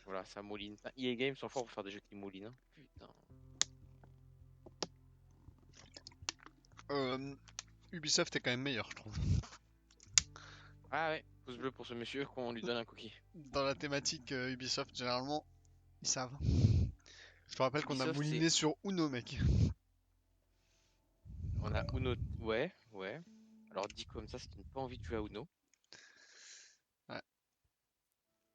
Voilà, ça mouline. Putain, EA Games sont forts pour faire des jeux qui moulinent. Hein. Putain. Ubisoft est quand même meilleur, je trouve. Ah ouais, pouce bleu pour ce monsieur qu'on lui donne un cookie. Dans la thématique Ubisoft, généralement, ils savent. Je te rappelle qu'on a Ubisoft, c'est. mouliné sur Uno, mec. On a Uno. Ouais, ouais. Alors dit comme ça donne pas envie de jouer à Uno. Ouais.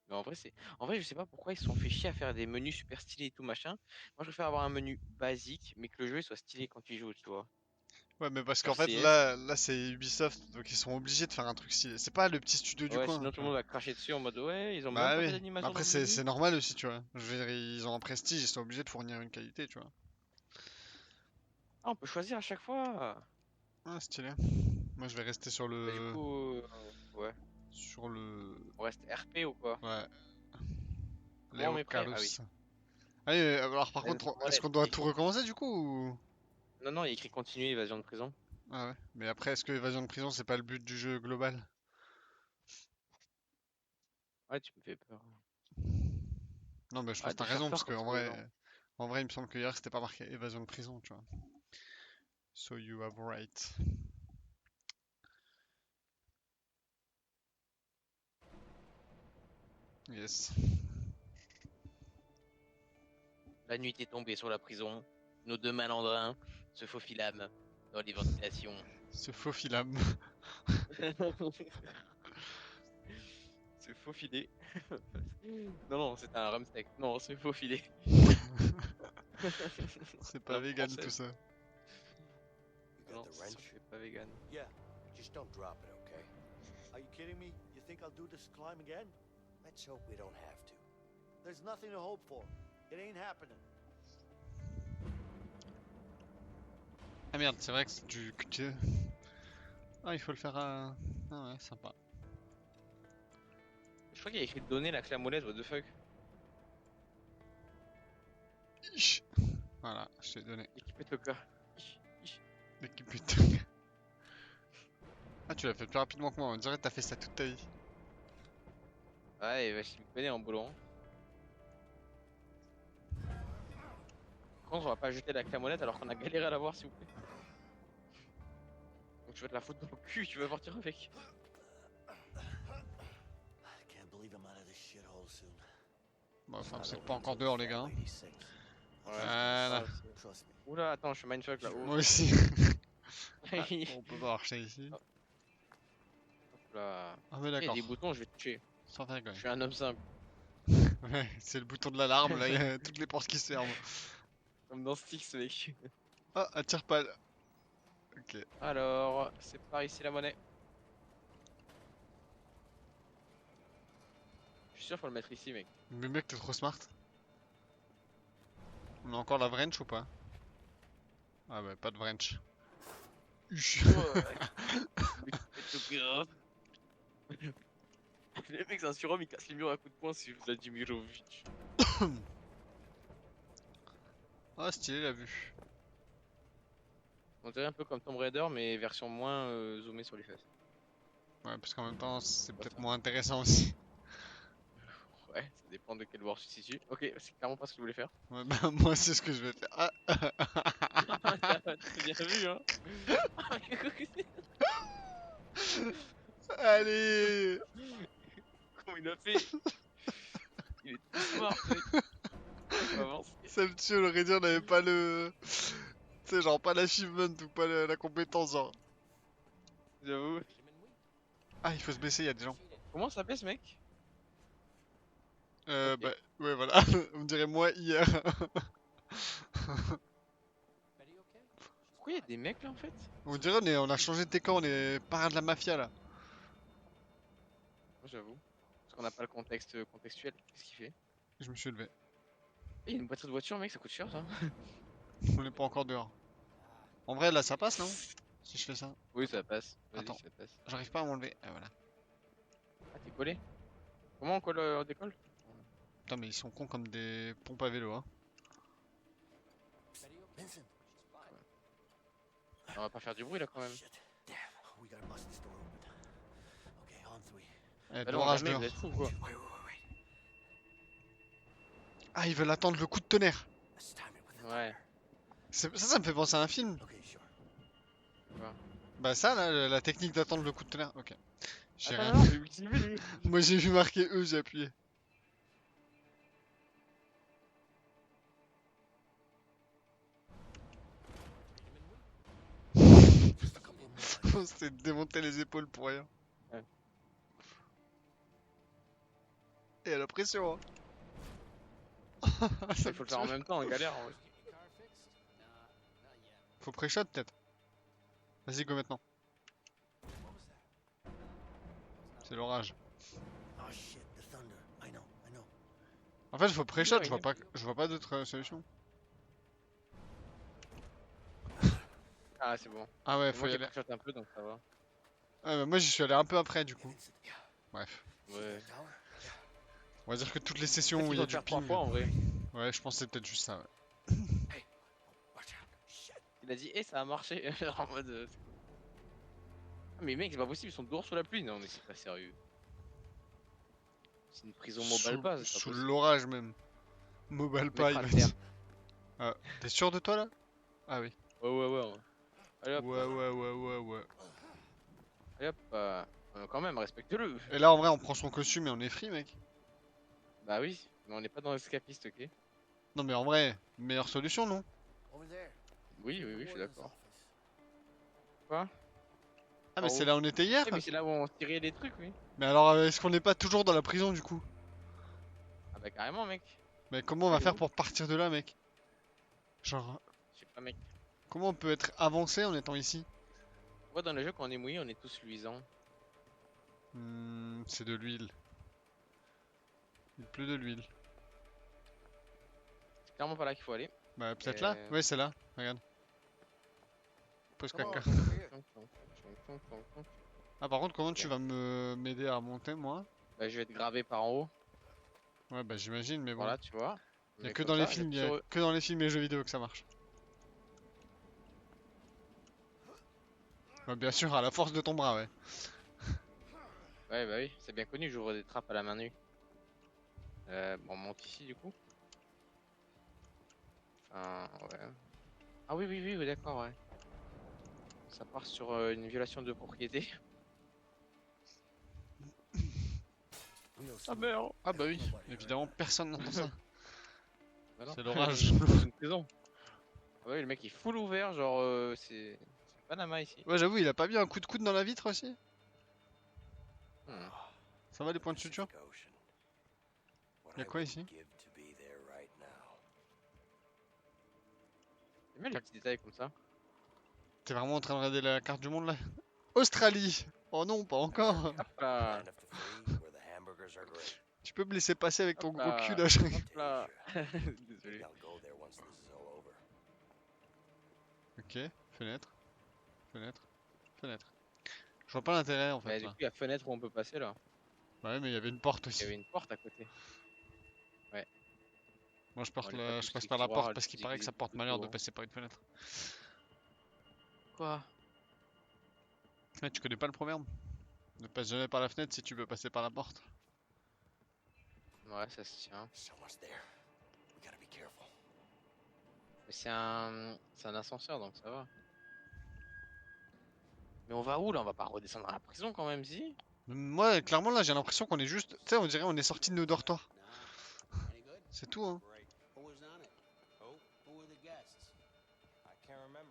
Mais en vrai, c'est. En vrai, je sais pas pourquoi ils se sont fait chier à faire des menus super stylés et tout machin. Moi, je préfère avoir un menu basique, mais que le jeu soit stylé quand tu y joues, tu vois. Ouais, mais parce qu'en Genre fait, CS. là c'est Ubisoft, donc ils sont obligés de faire un truc stylé. C'est pas le petit studio du Ouais, coin, sinon tu tout le vois. monde va cracher dessus en mode ouais, ils ont même Bah pas fait oui. d'animation Après, dans le c'est menu. normal aussi, tu vois. Je veux dire, ils ont un prestige, ils sont obligés de fournir une qualité, tu vois. Ah, on peut choisir à chaque fois. Ah, stylé. Moi, je vais rester sur Bah, du le. coup, ouais. Sur le. On reste RP ou quoi? Ouais, Comment on Léo met prêt? Ah oui. Carlos. Allez, alors par Lens contre, est-ce molette, qu'on doit oui. tout recommencer du coup ou... Non, non, il y a écrit continuer évasion de prison. Ah ouais. Mais après, est-ce que évasion de prison, c'est pas le but du jeu global? Ouais, tu me fais peur. Non, mais je pense Ouais, que t'as de faire raison, parce peur que comme ça aux gens. en vrai, il me semble que hier, c'était pas marqué évasion de prison, tu vois. So you have right. Yes. La nuit est tombée sur la prison. Nos deux malandrins se faufilâmes dans les ventilations. Ce faux filam. Se faufiler. Non, non, c'est un rumsteak. Non, se faufiler. C'est À pas la vegan tout française. ça. You got Non, the c'est sûr que wrench? c'est pas vegan. Yeah. Just don't drop it, okay? Are you kidding me? You think I'll do this climb again? Let's hope we don't have to. There's nothing to hope for. It ain't happening. Ah merde, c'est vrai que c'est du... Ah, il faut le faire à... Ah ouais, sympa. Je crois qu'il y a écrit donner la clé à molette, what the fuck. Ich. Voilà, je t'ai donné. Et qui pète le cas. Ich, ich. Mais qui putain. Ah, tu l'as fait plus rapidement que moi, on dirait que t'as fait ça toute ta vie. Ouais, et bah, je me connais en boulot. Par contre, on va pas jeter la clé à molette alors qu'on a galéré à l'avoir, s'il vous plaît. Donc tu vas te la foutre dans le cul, tu vas partir avec. I can't believe I'm out of this shithole soon. Bon, enfin, Not c'est open pas encore until dehors, the les gars. fat hein. lady sings. Ouais. Voilà. Trust me. Oula, attends, je suis mindfuck là-haut. Moi aussi. Ah, Hop on peut pas marcher ici. là. Ah mais Il y a d'accord, des boutons, je vais te tuer. sans faire Je suis un homme simple. Ouais, c'est le bouton de l'alarme, là, il y a toutes les portes qui se ferment. Comme dans Styx, mec. Ah, un tire-pal. Ok. Alors, c'est par ici la monnaie. Je suis sûr faut le mettre ici, mec. Mais mec, t'es trop smart. On a encore la wrench ou pas? Ah ouais, pas de wrench. Uch. Le mec, c'est un surhomme, il casse les murs à coups de poing si Vladimirovic. Ah, stylé la vue. On dirait un peu comme Tomb Raider, mais version moins zoomée sur les fesses. Ouais, parce qu'en même temps, c'est Pas peut-être ça. moins intéressant aussi. Ouais, ça dépend de quel bord tu te situes. Ok, c'est clairement pas ce que je voulais faire. Ouais, bah, moi, c'est ce que je vais faire. Ah. T'as bien vu, hein. Allez. Comment il a fait? Il est trop smart, mec. Il avance. Ça me tue, le Raider n'avait pas le... Tu sais, genre pas l'achievement ou pas la compétence, genre. J'avoue. Ah, il faut se baisser, il y a des gens. Comment ça s'appelle ce mec? Ok. Bah, ouais, voilà. On dirait moi hier. Pourquoi il y a des mecs là en fait? On dirait on a changé de décor, on est parrain de la mafia là. Moi, j'avoue. Parce qu'on n'a pas le contexte contextuel. Qu'est-ce qu'il fait? Je me suis levé. Il y a une batterie de voiture, mec, ça coûte cher ça. On n'est pas encore dehors. En vrai, là, ça passe, non? Si je fais ça. Oui, ça passe. Vas-y, Attends. ça passe. J'arrive pas à m'enlever. Ah, voilà. Ah, t'es collé? Comment on colle on décolle? Putain, mais ils sont cons comme des pompes à vélo, hein. Vincent. On va pas faire du bruit là quand même. Shit. Damn. We gotta bust this door open. Okay, on three. Eh, Bah non, d'orage jamais, dehors. vous êtes fous quoi. Wait. Ah, ils veulent attendre le coup de tonnerre. Let's time it with a Ouais. Ça me fait penser à un film. Okay, sure. Bah ça, là, la technique d'attendre le coup de tonnerre. Ok. J'ai Attends, rien non, vu. mais j'ai vu lui. Moi j'ai vu marquer E, j'ai appuyé. Just a couple of more. On s'est démonté les épaules pour rien. Ouais. Et elle a pression, hein. Ça Il faut me le faire en tue. même temps, en galère. En vrai. Faut pré-shot peut-être. Vas-y, go maintenant. C'est l'orage. Oh shit, the thunder. I know. En fait, faut pré-shot, Ouais, je vois pas d'autre solution. Ah, c'est bon. Ah ouais, C'est faut moi y qui aller. pressiote un peu, donc ça va. Ouais, bah moi j'y suis allé un peu après du coup. Vincent, yeah. Bref. See Ouais. that tower? On va dire que toutes les En fait, sessions où il il y faut a le du faire 3 ping. fois en vrai. Ouais, je pense que c'est peut-être juste ça, ouais. Hey, watch out. Shit. Il a dit, eh, ça a marché. Genre en mode. Ah, mais mec, c'est pas possible, ils sont dehors sous la pluie. Non, mais c'est pas sérieux. C'est une prison mobile Sous, base, c'est pas sous possible. l'orage même. Mobile Mettre pie, à m'a terre. dit. Ah, t'es sûr de toi là? Ah oui. Ouais. Allez hop, Ouais. allez hop. Quand même, respecte-le. Et là en vrai on prend son costume et on est free mec. Bah oui, mais on n'est pas dans l'escapiste, ok? Non mais en vrai, meilleure solution non? Over there. Oui, je suis Warden's d'accord. office. Quoi? Ah mais Par c'est où? là où on était hier? Eh, mais c'est là où on tirait les trucs, oui. Mais alors est-ce qu'on n'est pas toujours dans la prison du coup? Ah bah carrément, mec. Mais comment on va Elle est faire où? pour partir de là mec? Genre, Je sais pas, mec. comment on peut être avancé en étant ici? On voit dans le jeu, quand on est mouillé, on est tous luisants. C'est de l'huile. Il pleut de l'huile. C'est clairement pas là qu'il faut aller. Bah peut-être là? Ouais c'est là, regarde. Pose Come on, caca. over here. Ah par contre comment tu vas m'aider à remonter moi? Bah je vais être gravé par en haut. Ouais bah j'imagine mais bon. Voilà, tu vois. Y'a Mais que comme dans les ça, films, j'appuie sur- que dans les films et jeux vidéo que ça marche. Bah, bien sûr, à la force de ton bras, ouais. Ouais, bah oui, c'est bien connu, j'ouvre des trappes à la main nue. Bon, on monte ici du coup. Enfin, ouais. Ah oui, d'accord, ouais. Ça part sur une violation de propriété. We know Ah some- merde! Ah bah oui, Nobody heard évidemment, personne n'entend ça. Bah non. C'est l'orage. C'est une prison. Ah ouais, le mec il est full ouvert, genre c'est Panama ici. Ouais, j'avoue, il a pas mis un coup de coude dans la vitre aussi? Hmm. Ça va les points de suture? Pacific Ocean. What Y'a I quoi would ici? give to be there right now. J'aime bien les petits détails comme ça. T'es vraiment en train de regarder la carte du monde là? Australie! Oh non, pas encore! Hop là! Land of the free, where the hamburgers are great. Tu peux me laisser passer avec ton Hop gros là. cul là, je- Hop là! Maybe Désolé. I'll go there once this is all over. Ok, fenêtre. Fenêtre. Je vois pas l'intérêt en Bah, fait du là. coup, il y a fenêtre où on peut passer là. Ouais, mais il y avait une porte Il y aussi. avait une porte à côté. Moi On allait pas je tous passe les par la tiroirs, porte les parce qu'il paraît que ça aiguilles, porte tout malheur de autour. passer par une fenêtre. Quoi? Ouais, tu connais pas le proverbe? Ne passe jamais par la fenêtre si tu veux passer par la porte. Ouais, ça se tient. Someone's there. We gotta be careful. Mais c'est un ascenseur donc ça va. Mais on va où là? On va pas redescendre à la prison quand même, si? Moi, clairement, là, j'ai l'impression qu'on est juste. Tu sais, on dirait on est sorti de nos dortoirs. C'est tout, hein.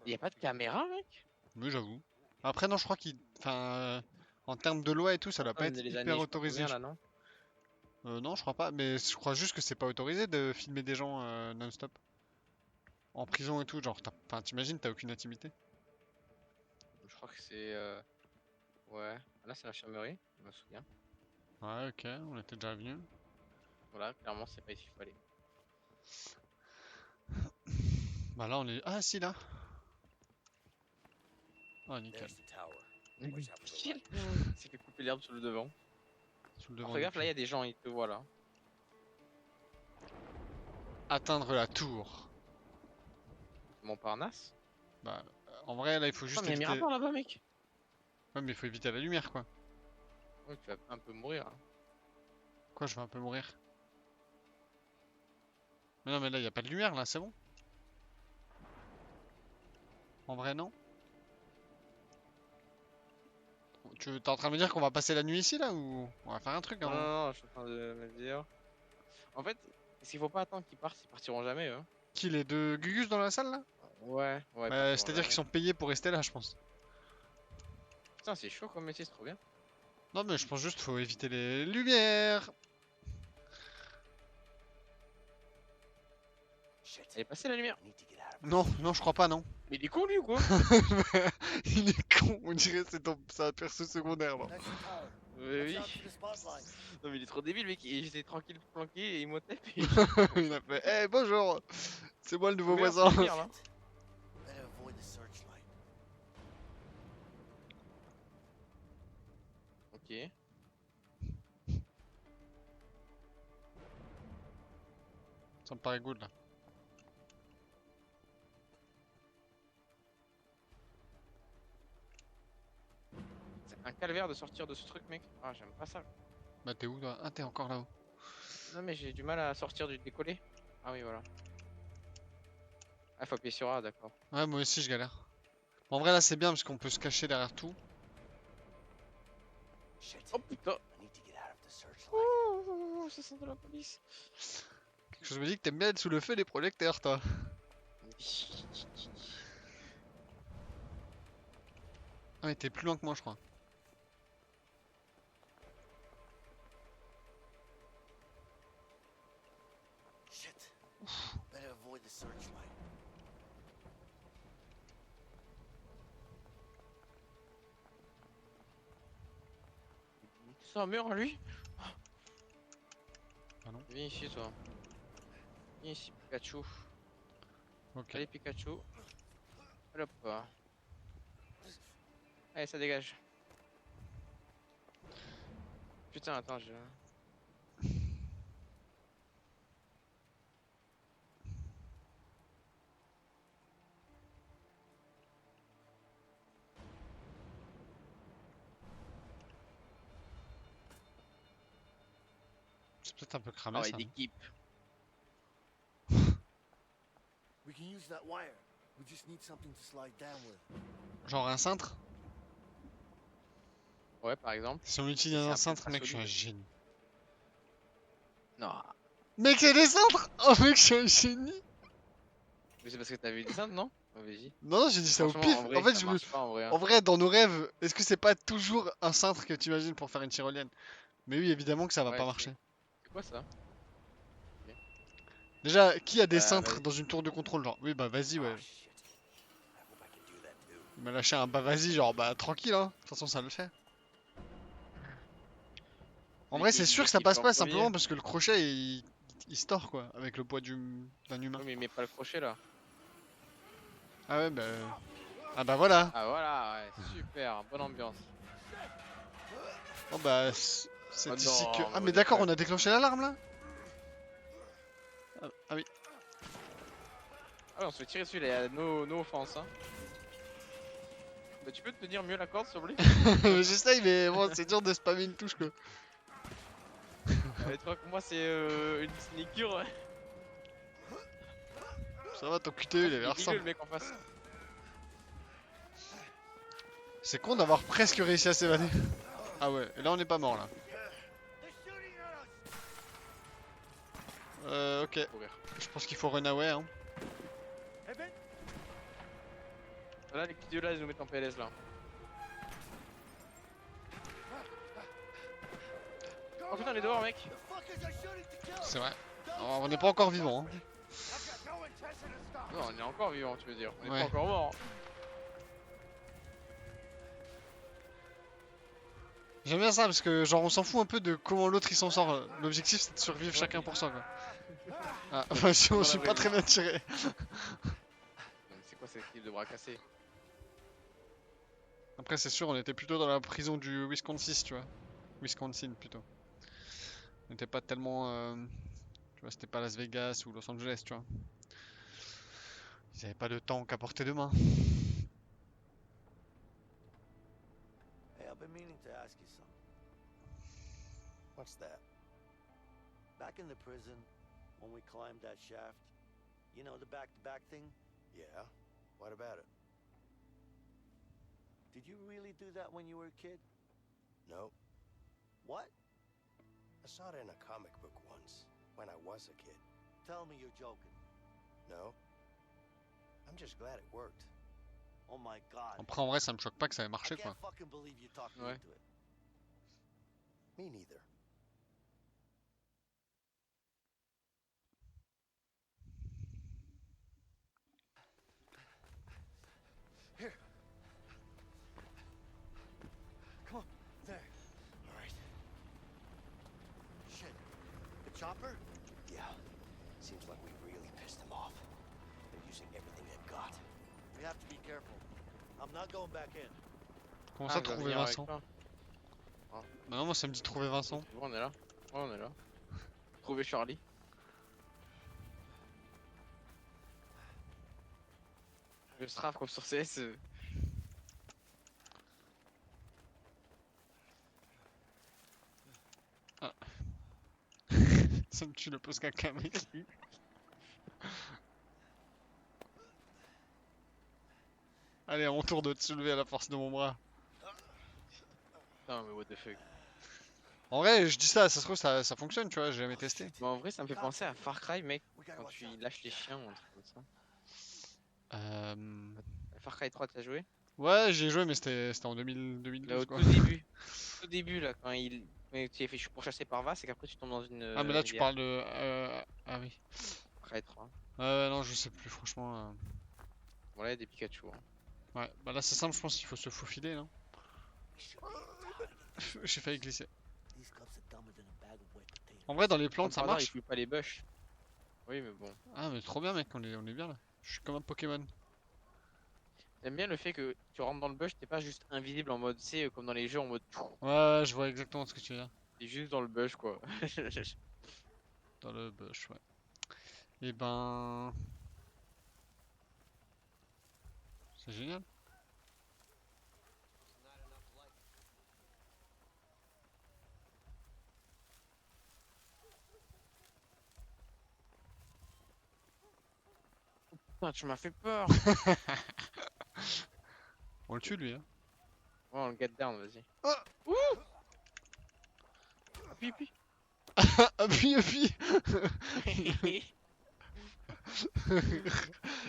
Y a pas de caméra, mec? Oui, j'avoue. Après, non, je crois qu'il. Enfin, en termes de loi et tout, ça doit pas être Les hyper années, je sais pas autorisé. combien, là, non? Non, je crois pas. Mais je crois juste que c'est pas autorisé de filmer des gens non-stop. En prison et tout, genre, enfin, t'imagines, t'as aucune intimité. Je crois que c'est. Ouais. Là, c'est l'infirmerie, je me souviens. Ouais, ok, on était déjà venu. Voilà, clairement, c'est pas ici qu'il faut aller. Bah là, on est. Ah, si, là. Oh, nickel. There's the tower. Watch out for the Chill. light. Il s'est fait couper l'herbe sur le devant. Sous le Alors, devant. fais gaffe, du là, il y pied. a des gens, ils te voient là. Atteindre la tour. Montparnasse? Bah, en vrai, là, il faut Ah, juste mais il y a éviter. Mirador là-bas, mec! Ouais, mais il faut éviter la lumière, quoi. Ouais, tu vas un peu mourir. Hein. Quoi, je vais un peu mourir. Mais non, mais là, y a pas de lumière, là, c'est bon. En vrai, non. T'es en train de me dire qu'on va passer la nuit ici, là, ou on va faire un truc, Non, non, hein? non, je suis en train de me dire. En fait, est-ce qu'il faut pas attendre qu'ils partent? Ils partiront jamais, eux. Qui, les deux Gugus dans la salle, là? Ouais, ouais, ils Bah, partiront c'est-à-dire qu'ils jamais. sont payés pour rester là, je pense. Putain, c'est chaud comme métier, c'est trop bien. Non, mais je pense juste faut éviter les lumières. Shit. Elle est passée la lumière. I need to get out of Non, non, je crois pas, non. Mais il est con, lui, ou quoi? Il est con, on dirait que c'est un perso secondaire, là. Next tower. Oui. Watch out for the spotlight. Non, mais il est trop débile, mec. Et j'étais tranquille, planqué, et il m'a tapé. Il a fait, bonjour, c'est moi le nouveau Merde, voisin. c'est le pire, là. Better avoid the searchlight. Ok. Ça me paraît good, là. C'est un calvaire de sortir de ce truc, mec. Ah, j'aime pas ça. Bah, t'es où, toi? Ah, t'es encore là-haut. Non, mais j'ai du mal à sortir du décollé. Ah oui, voilà. Ah, faut appuyer sur A, d'accord. Ouais, moi aussi, je galère. Bon, en vrai, là, c'est bien parce qu'on peut se cacher derrière tout. Shit. Oh putain. I need to get out of the searchlight. Oh, ça sent de la police. Quelque chose me dit que t'aimes bien être sous le feu des projecteurs, toi. Ah, mais t'es plus loin que moi, je crois. Shit. Better avoid the searchlight. C'est un mur, lui? Ah non. Viens ici, toi. Viens ici, Pikachu. Ok. Allez, Pikachu. Hop. Allez, ça dégage. Putain, attends, je... C'est peut-être un peu cramé, Travail ça. d'équipe. We can use that wire. We just need something to slide down with. Genre un cintre? Ouais, par exemple. Si on utilise C'est un un cintre, peu mec, je suis un solide. génie. Non. Mec, c'est des cintres! Oh, mec, je suis un génie! Mais c'est parce que t'as vu des cintres, non? Oh, vas-y. Non, j'ai dit ça au Franchement, pif. en vrai, En fait, ça je me... marche pas, en vrai. Hein. En vrai, dans nos rêves, est-ce que c'est pas toujours un cintre que tu imagines pour faire une tyrolienne? Mais oui, évidemment que ça va Ouais, pas c'est- marcher. C'est quoi ça? Déjà, qui a des Bah, cintres vas-y. dans une tour de contrôle? Genre, oui, bah vas-y, ouais. Oh, shit. I hope I can do that too. Il m'a lâché un bah vas-y, genre, bah tranquille, hein. De toute façon, ça le fait. En vrai, c'est sûr que ça passe pas simplement parce que le crochet il se tord quoi, avec le poids d'un humain. Oui, mais il met pas le crochet là. Ah ouais, bah. Ah bah voilà. Ah voilà, ouais, super, bonne ambiance. Bon bah, c'est Oh ici non, que. mais Ah, what mais the d'accord, fuck. on a déclenché l'alarme là? Ah oui. Ah ouais, on se fait tirer dessus, là, no offense. Hein. Bah, tu peux te tenir mieux la corde, s'il te plaît? J'essaye, mais bon, c'est dur de spammer une touche quoi. Tu vois que moi, c'est une sneaker. Ouais. Ça va, ton QTE il est Il est vers dégueu, le mec en face. C'est con d'avoir presque réussi à s'évader. Ah ouais, et là on est pas mort là. They're shooting at us. Ok, Courir. je pense qu'il faut run away hein. Hey Ben, Là, les petits dieux là, ils nous mettent en PLS là. Oh putain, les dehors, mec. the fuckers are shooting to kill us. C'est vrai. On n'est pas encore vivant. Hein. I've got no intention to stop. Non, on est encore vivant, tu veux dire. On est Ouais. pas encore mort. J'aime bien ça parce que genre on s'en fout un peu de comment l'autre il s'en sort. L'objectif c'est de survivre chacun pour soi quoi. Ah, enfin si on suis pas très bien tiré. C'est quoi cette équipe de bras cassés? Après c'est sûr on était plutôt dans la prison du Wisconsin tu vois. Wisconsin plutôt. On n'était pas tellement... tu vois c'était pas Las Vegas ou Los Angeles tu vois. Ils avaient pas de temps qu'à portée de main. Hey, I've been meaning to ask you something. What's that? Back in the prison, when we climbed that shaft. You know, the back-to-back thing? Yeah? What about it? Did you really do that when you were a kid? No. What? I saw it in a comic book once, when I was a kid. Tell me you're joking. No? I'm just glad it worked. Oh my god. Après, en vrai, ça me choque pas que ça ait I marché, quoi. can't fucking believe you talked me Ouais. into it. Me neither. Here. Come on. There. All right. Shit. The chopper? Yeah. Seems like we really pissed them off. They're using everything they've got. We have to be careful. I'm not going back in. Comment Ah, ça, je dois trouver venir avec Vincent? toi. Bah non, moi, ça me dit trouver Vincent. C'est bon, on est là. Ouais, on est là. Trouver Charlie. Le strafe comme sur CS. Ça me tue le post caca, mec. Allez, à mon tour de te soulever à la force de mon bras. Putain, mais what the fuck. En vrai, je dis ça, ça se trouve, ça fonctionne, tu vois, j'ai jamais testé. Mais en vrai, ça me fait penser à Far Cry, mec. We gotta Quand watch tu out. lâches les chiens ou un truc comme ça. Euh... Far Cry 3, t'as joué? Ouais, j'ai joué, mais c'était en Là, 2012, au quoi. tout début. Au début, là, quand tu es fait pourchasser par Vass et qu'après tu tombes dans une. Ah, mais là, tu rivière. parles de... Ah oui. Far Cry 3. Ouais, non, je sais plus, franchement. Bon, là, il y a des Pikachu. Hein. Ouais, bah là, c'est simple, je pense qu'il faut se faufiler, non? J'ai failli glisser. These cups are dumber than a bag of wet potatoes. En vrai, dans les plantes, Comme ça par hasard, marche. il fout pas les bush. Oui, mais bon. Ah, mais trop bien, mec, on est bien, là. Je suis comme un Pokémon. J'aime bien le fait que tu rentres dans le bush, t'es pas juste invisible en mode, tu sais, comme dans les jeux en mode. Ouais, je vois exactement ce que tu veux dire. T'es juste dans le bush, quoi. Dans le bush, ouais. Et ben... C'est génial. Putain, tu m'as fait peur. On le tue, lui, hein. Ouais, on le get down, vas-y. Ah. Ouh. Appuie, appuie. Appuie, appuie.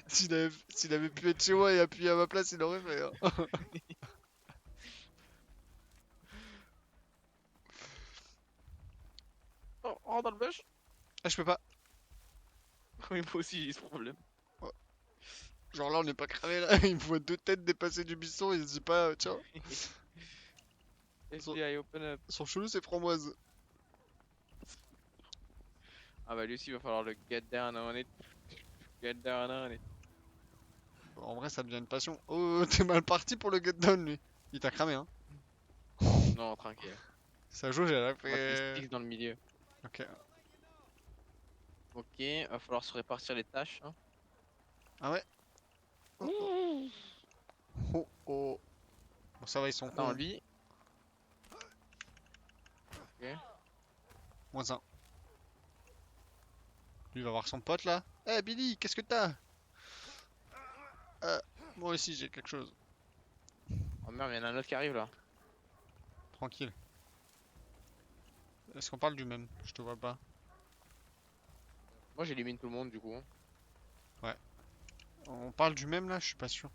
S'il avait pu être chez moi et appuyer à ma place, il aurait fait. Hein. Oh, rentre dans le bush. Ah, je peux pas. Oui, moi aussi j'ai ce problème. Genre là, on n'est pas cramé là. Il me voit deux têtes dépasser du buisson. Il se dit pas, tiens, FBI, open up. son chelou, c'est framboise. Ah bah lui aussi, il va falloir le get down on it. Get down on it. Bon, en vrai, ça devient une passion. Oh, t'es mal parti pour le get down, lui. Il t'a cramé, hein. Non, tranquille. Ça joue, j'ai On va te fait. sticks dans le milieu. Ok. Ok, va falloir se répartir les tâches. Hein. Ah ouais. Oh oh. Bon, ça va, ils sont Attends, cons. lui. Ok. Moins un. Lui il va voir son pote là. Eh Billy, qu'est-ce que t'as? Moi aussi j'ai quelque chose. Oh merde, il y en a un autre qui arrive là. Tranquille. Est-ce qu'on parle du même? Je te vois pas. Moi j'élimine tout le monde du coup. On parle du même là? Je suis pas sûr.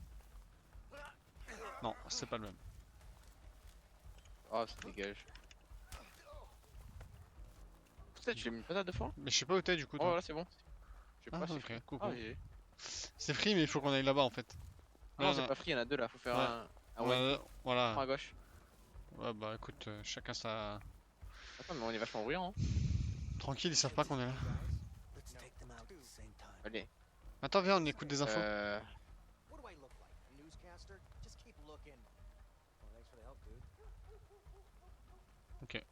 Non, c'est pas le même. Oh, ça dégage. Peut-être je l'ai mis pas deux fois. Mais je sais pas où t'es du coup. Oh Toi. là c'est bon. Je sais Ah, pas si ok, coucou. Ah, GG. C'est free mais il faut qu'on aille là-bas en fait. Ah non, c'est pas free, il y en a deux là, faut faire Ouais. un one. Voilà. Prends à gauche. Ouais bah écoute, chacun sa... Attends, mais on est vachement bruyant. Hein. Tranquille, ils savent pas qu'on est là. Let's take them out at the same time. Allez. Attends, viens, on écoute des infos. What do I look like? A newscaster? Just keep looking. Well, thanks for the help, dude. Ok.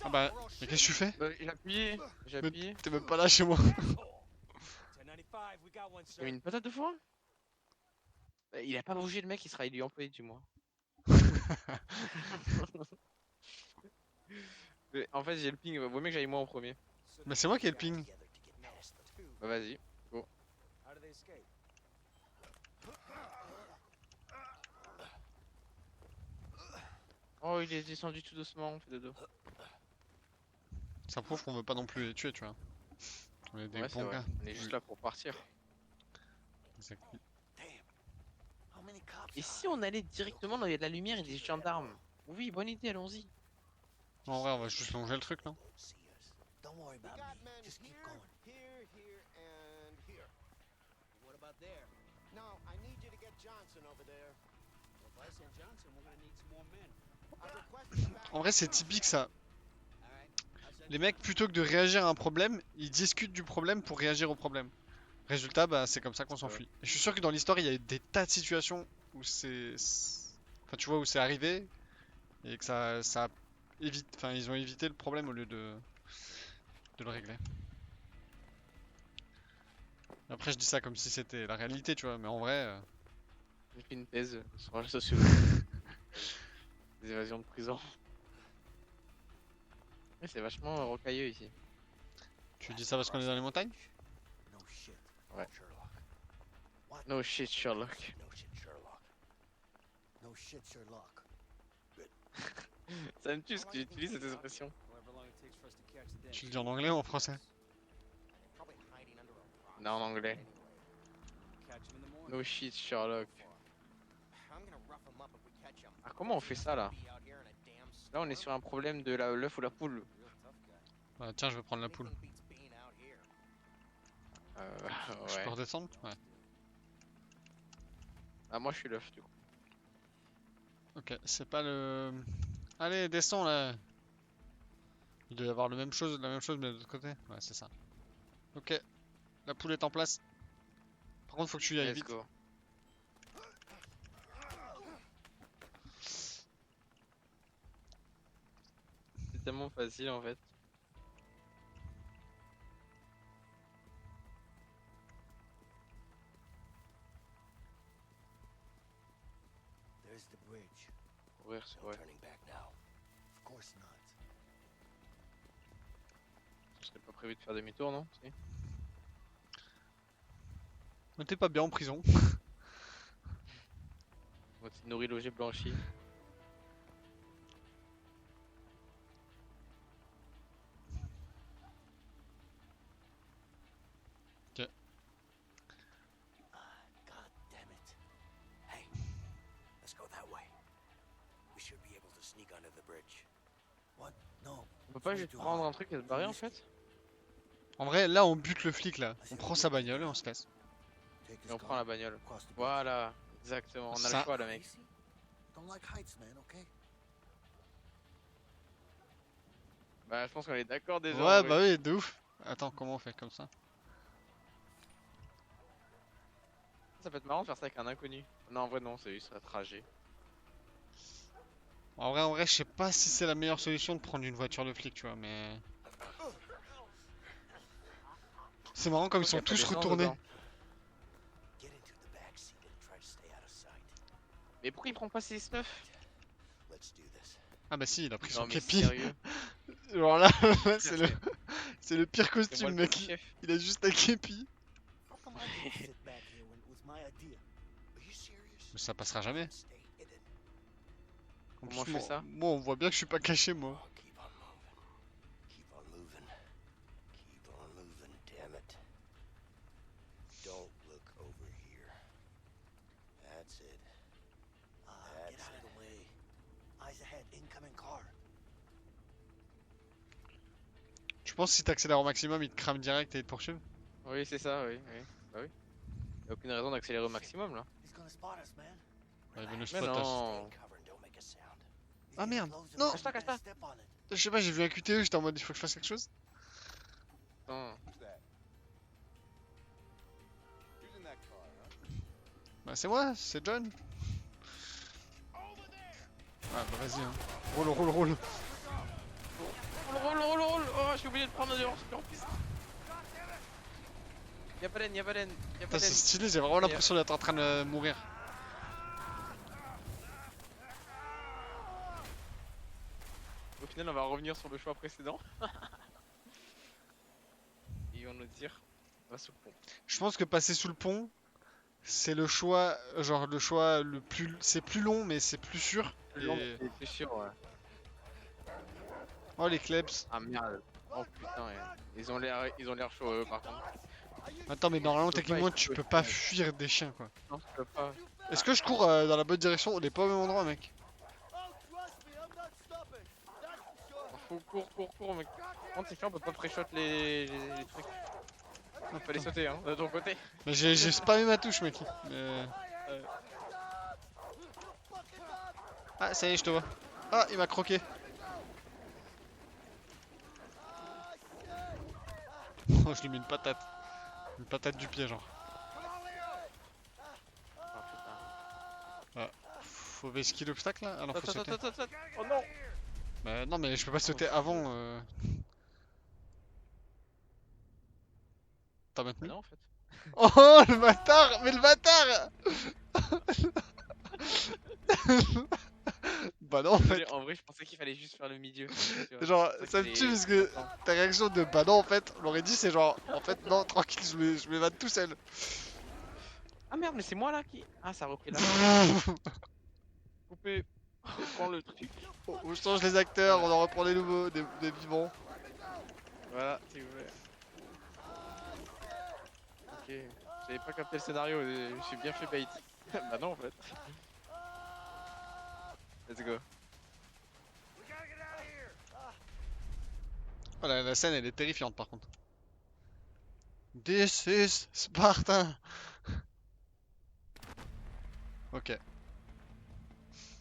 Ah bah, mais qu'est-ce que tu fais? J'ai appuyé. J'ai Mais appuyé. T'es même pas là chez moi. 1095, we got one, J'ai mis une patate deux fois. Il a pas bougé le mec, il sera élu employé du mois. Mais en fait, j'ai le ping, vaut mieux que j'aille moi en premier. So Mais they c'est moi qui ai le got ping. together to get past them. Two. Bah vas-y. How do they escape? Oh, il est descendu tout doucement, on fait dodo. Ça prouve qu'on veut pas non plus les tuer, tu vois. On est des Ouais, c'est bons vrai. gars. On est juste là pour partir. Exact. Damn. How many cops Et are si on allait directement là où il y a de la lumière et des gendarmes? Oui, bonne idée, allons-y. En vrai, on va juste longer le truc, non? Won't see us. Don't worry We about got me. men Just keep here, going. here, and here. What about there? No, I need you to get Johnson over there. Well, if I send Johnson, we're gonna need some more men. I've requested back. En vrai, c'est typique ça. All right. I'll send Les you mecs, plutôt que de réagir à un problème, ils discutent du problème pour réagir au problème. Résultat, bah, c'est comme ça qu'on s'enfuit. Et je suis sûr que dans l'histoire, il y a eu des tas de situations où enfin, tu vois, où c'est arrivé et que ça évite. Enfin, ils ont évité le problème au lieu de le régler. Après, je dis ça comme si c'était la réalité, tu vois, mais en vrai, J'ai fait une thèse sur la sociaux. Des évasions de prison. Ouais, c'est vachement rocailleux ici. tu dis ça parce qu'on est dans les montagnes? No shit. Ouais. Sherlock. No shit, Sherlock. No shit, Sherlock. No shit, Sherlock. Ça me tue ce que tu utilises cette expression. however long it takes for us to catch them. Tu le dis en anglais ou en français? Probably hiding under a rock. Non, en anglais. Catch 'em in the morning. No shit, Sherlock. I'm gonna rough 'em up if we catch 'em. Ah, comment on fait ça là? Be out here in a damn Là, on est sur un problème de l'œuf ou la poule. storm. Real tough guy. Bah, tiens, je vais prendre la poule. Anything beats being out here. Je peux Ouais. redescendre? Ouais. Ah, moi je suis l'œuf du coup. Ok, c'est pas le... Allez, descends là. Il doit y avoir la même chose mais de l'autre côté. Ouais, c'est ça. Ok, la poule est en place. Par contre, faut que tu y ailles Let's vite. go. C'est tellement facile en fait. There's the bridge. Courir, c'est No vrai. turning back now. Of course not. Ce serait pas prévu de faire demi-tour, non? Si. Mais t'es pas bien en prison. Moitié nourri, logé, blanchi. God damn it. Hey, let's go that way. We should be able to sneak under the bridge. What? No. On peut pas juste prendre un truc et se barrer en fait? En vrai, là, on bute le flic là. On prend sa bagnole et on se casse. Take his Et on car, prend la bagnole. cross the bridge. Voilà, exactement. On a Ça- le choix, le mec. Easy. Don't like heights, man, okay? Bah, je pense qu'on est d'accord déjà. Ouais, en vrai. bah oui, de ouf. Attends, comment on fait comme ça? Ça peut être marrant de faire ça avec un inconnu. Non, en vrai, non, c'est juste un trajet. En vrai, je sais pas si c'est la meilleure solution de prendre une voiture de flic, tu vois, mais... C'est marrant comme ils sont tous retournés. Get into the back seat and try to stay out of sight. Mais pourquoi il prend pas ses snuffs? Let's do this. Ah bah si, il a pris Non, son mais képi. sérieux. Alors là, c'est le... C'est- c'est le pire C'est moi costume, le mec. petit chef. Il a juste un képi. How come I didn't sit back here when it was my idea? Are you serious? Mais ça passera jamais. Stay hidden. En Comment plus, je fais ça? moi, on voit bien que je suis pas caché, moi. Oh, keep on moving. Keep on moving. Keep on moving, damn it. Don't look over here. That's it. Get out of the way. Eyes ahead, incoming car. Tu penses que si t'accélères au maximum, il te crame direct et il te poursuit? Oui, c'est ça, oui. Bah oui. Y'a aucune raison d'accélérer au maximum là. He's gonna spot us, man. Ouais, il veut nous Mais spot us. non. Stay in cover and don't make a sound. He's Ah, getting merde. closer, Non. man. Cache-toi, You better cache-toi. step on it. Je sais pas, j'ai vu un QTE, j'étais en mode il faut que je fasse quelque chose. Attends. Bah c'est moi, c'est John. Ah bah vas-y hein. Roule, roule, roule. Roule. Oh, je suis obligé de prendre un dehors, en plus. Y'a pas d'aine, y'a pas d'aine. Y'a Putain, pas c'est d'aine. stylé, j'ai vraiment l'impression d'être en train de mourir. Oh final, on va revenir sur le choix précédent. Et on va nous dire, on va sous le pont. Je pense que passer sous le pont, c'est le choix, genre le choix le plus, c'est plus long mais c'est plus sûr. Plus long, Et... mais c'est sûr, ouais. Oh les klebs. Ah merde. Oh putain, ouais. Ils ont l'air chauds par contre. Attends mais normalement peux pas, techniquement il tu faut peux que pas tu- fuir des chiens quoi. Non, tu peux pas. Est-ce que je cours dans la bonne direction? On est pas au même endroit mec. Oh, trust me, I'm not stopping. That's for sure. Faut cours, mec. Par contre, c'est clair, on peut pas pré-shot les trucs. On peut les sauter, hein, de ton côté. Mais j'ai spammé ma touche mec. Ah ça y est je te vois. Ah il m'a croqué. Oh je lui mets une patate. Une patate du pied genre. Oh putain. Faut esquiver l'obstacle là? Ah non faut sauter. Attends. Oh non. Bah non mais je peux pas sauter avant. T'as Bah maintenu? non, en fait. Oh le bâtard! Mais le bâtard! Bah non en fait. En vrai, je pensais qu'il fallait juste faire le milieu. Tu vois. Genre C'est ça que me c'est- tue parce que ta réaction de bah non en fait, on l'aurait dit c'est genre en fait non tranquille je m'évade tout seul. Ah merde, mais c'est moi là qui. Ah, ça a repris là. Coupé. Reprends le truc. On change les acteurs, on en reprend des nouveaux, des vivants. Voilà, s'il vous plaît. Ok. J'avais pas capté le scénario, je suis bien fait bait. Bah non en fait. Let's go. Voilà, la scène elle est terrifiante par contre. This is Sparta. Ok,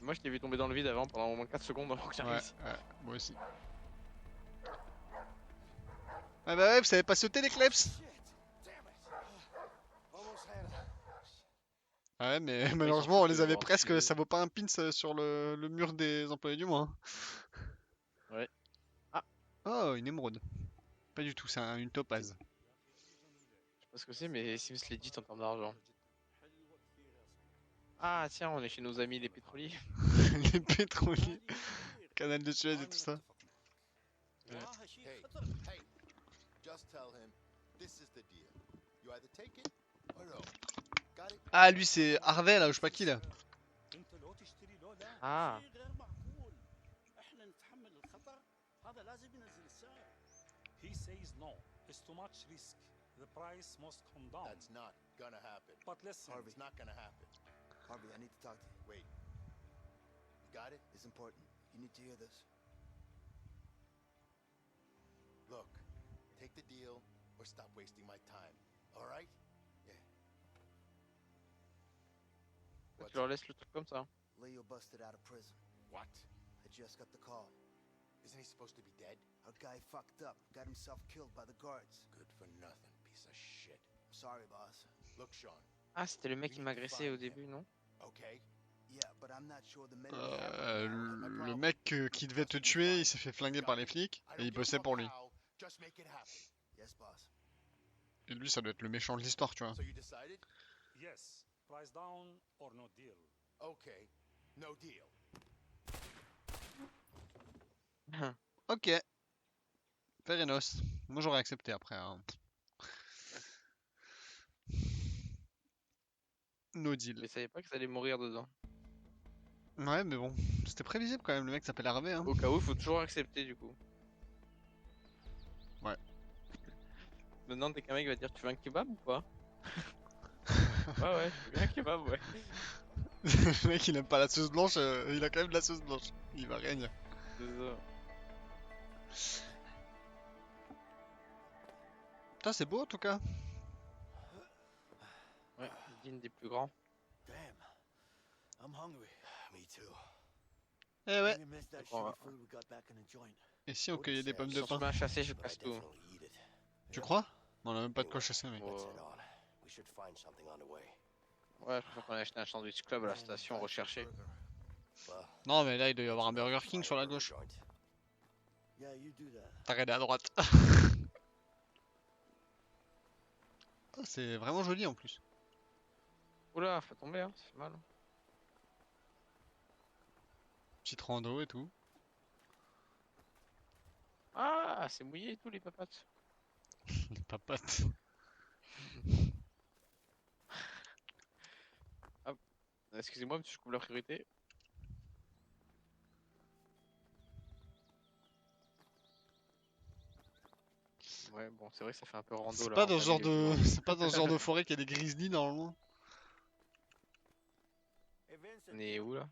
Moi je t'ai vu tomber dans le vide avant pendant au moins 4 secondes avant que ouais, j'arrive ici. ouais, moi aussi. Ah bah ouais, vous savez pas sauter les kleps? Almost had it. Ah ouais, mais s'en malheureusement on foutent les de avait voir presque, que- ça vaut pas un pins sur le mur des employés du mois. Hein. Ouais. Ah. Oh, une émeraude. Pas du tout, c'est une topaz. Je sais pas ce que c'est, mais Sims legit en termes d'argent. Ah tiens, on est chez nos amis les pétroliers. Les pétroliers, canal de Suez et tout ça. Hey, hey, just tell him this is the deal. You either take it or no. Got it? Ah lui c'est Harvey là, ou je sais pas qui là. انت لو تشتري له ده Ah. شيء غير معقول. احنا نتحمل الخطر، هذا لازم ينزل السعر. He says no. It's too much risk. The price must come down. That's not gonna happen. But listen, It's not gonna happen. Harvey, I need to talk to you. Wait. You got it? It's important. You need to hear this. Look, take the deal or stop wasting my time. All right? Tu leur laisses le truc comme ça. Leo busted out of prison. What? I just got the call. Isn't he supposed to be dead? Our guy fucked up, got himself killed by the guards. Good for nothing, piece of shit. I'm sorry, boss. Look, Sean. Ah, c'était le mec qui m'agressait au début, non? Okay? Yeah, but I'm not sure the men we have. Le mec qui devait te tuer, il s'est fait flinguer par les flics I et don't il give a bossait fuck pour lui. how, just make it happen. Yes, boss. Et lui ça doit être le méchant de l'histoire, tu vois. So you decided? yes, price down or no deal. Okay. No deal. Ok. Fair enough. Moi j'aurais accepté après. Hein. No deal. Mais je savais pas que ça allait mourir dedans. Ouais mais bon, c'était prévisible quand même, le mec s'appelle Harvey hein. Au cas où, faut toujours accepter du coup. Ouais. Maintenant, dès qu'un mec va dire tu veux un kebab ou pas? Ouais, je veux bien un kebab, ouais. Le mec il aime pas la sauce blanche, il a quand même de la sauce blanche. Il va règne. C'est ça. Putain c'est beau en tout cas. Ouais, l'une des plus grands. Damn. I'm hungry. Me too. Eh ouais. We missed that Oh, shitty food we got back in the joint. Et si on cueillait des pommes de Si on se pin? met à chasser, je But I casse tout. definitely eat it. Tu crois? On a même pas de quoi chasser mec. Let's Oh. head on. We should find something on the way. Ouais, je préfère qu'on ait acheté un sandwich club à la station recherchée. Well, Non mais là il doit y avoir un Burger King sur la gauche. joint. Yeah, you do that. T'as regardé à droite. Oh, c'est vraiment joli en plus. Oula, faut tomber, hein, ça fait mal. Petite rando et tout. Ah, c'est mouillé et tout, les papates. Les papates. Excusez-moi, monsieur, je coupe la priorité. Ouais, bon, c'est vrai que ça fait un peu rando C'est là, pas dans ce entamer genre les bois. de, c'est pas dans ce genre de forêt qu'il y a des grizzlies normalement. Hey, Vincent, On est où là?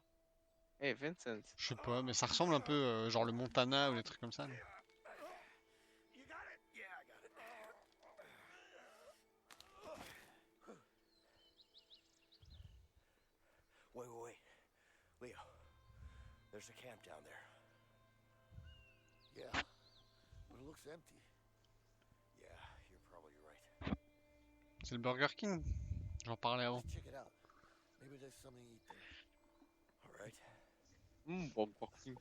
Eh, Vincent. Je sais pas, mais ça ressemble un peu genre le Montana ou des trucs comme ça. Non. You got it? Yeah, I got it. Wait. Leo, there's a camp down there. Yeah, but it looks empty. Yeah, you're probably right. C'est le Burger King. J'en parlais avant. Let's check it out. Maybe there's something to eat there. All right. Bon, parking.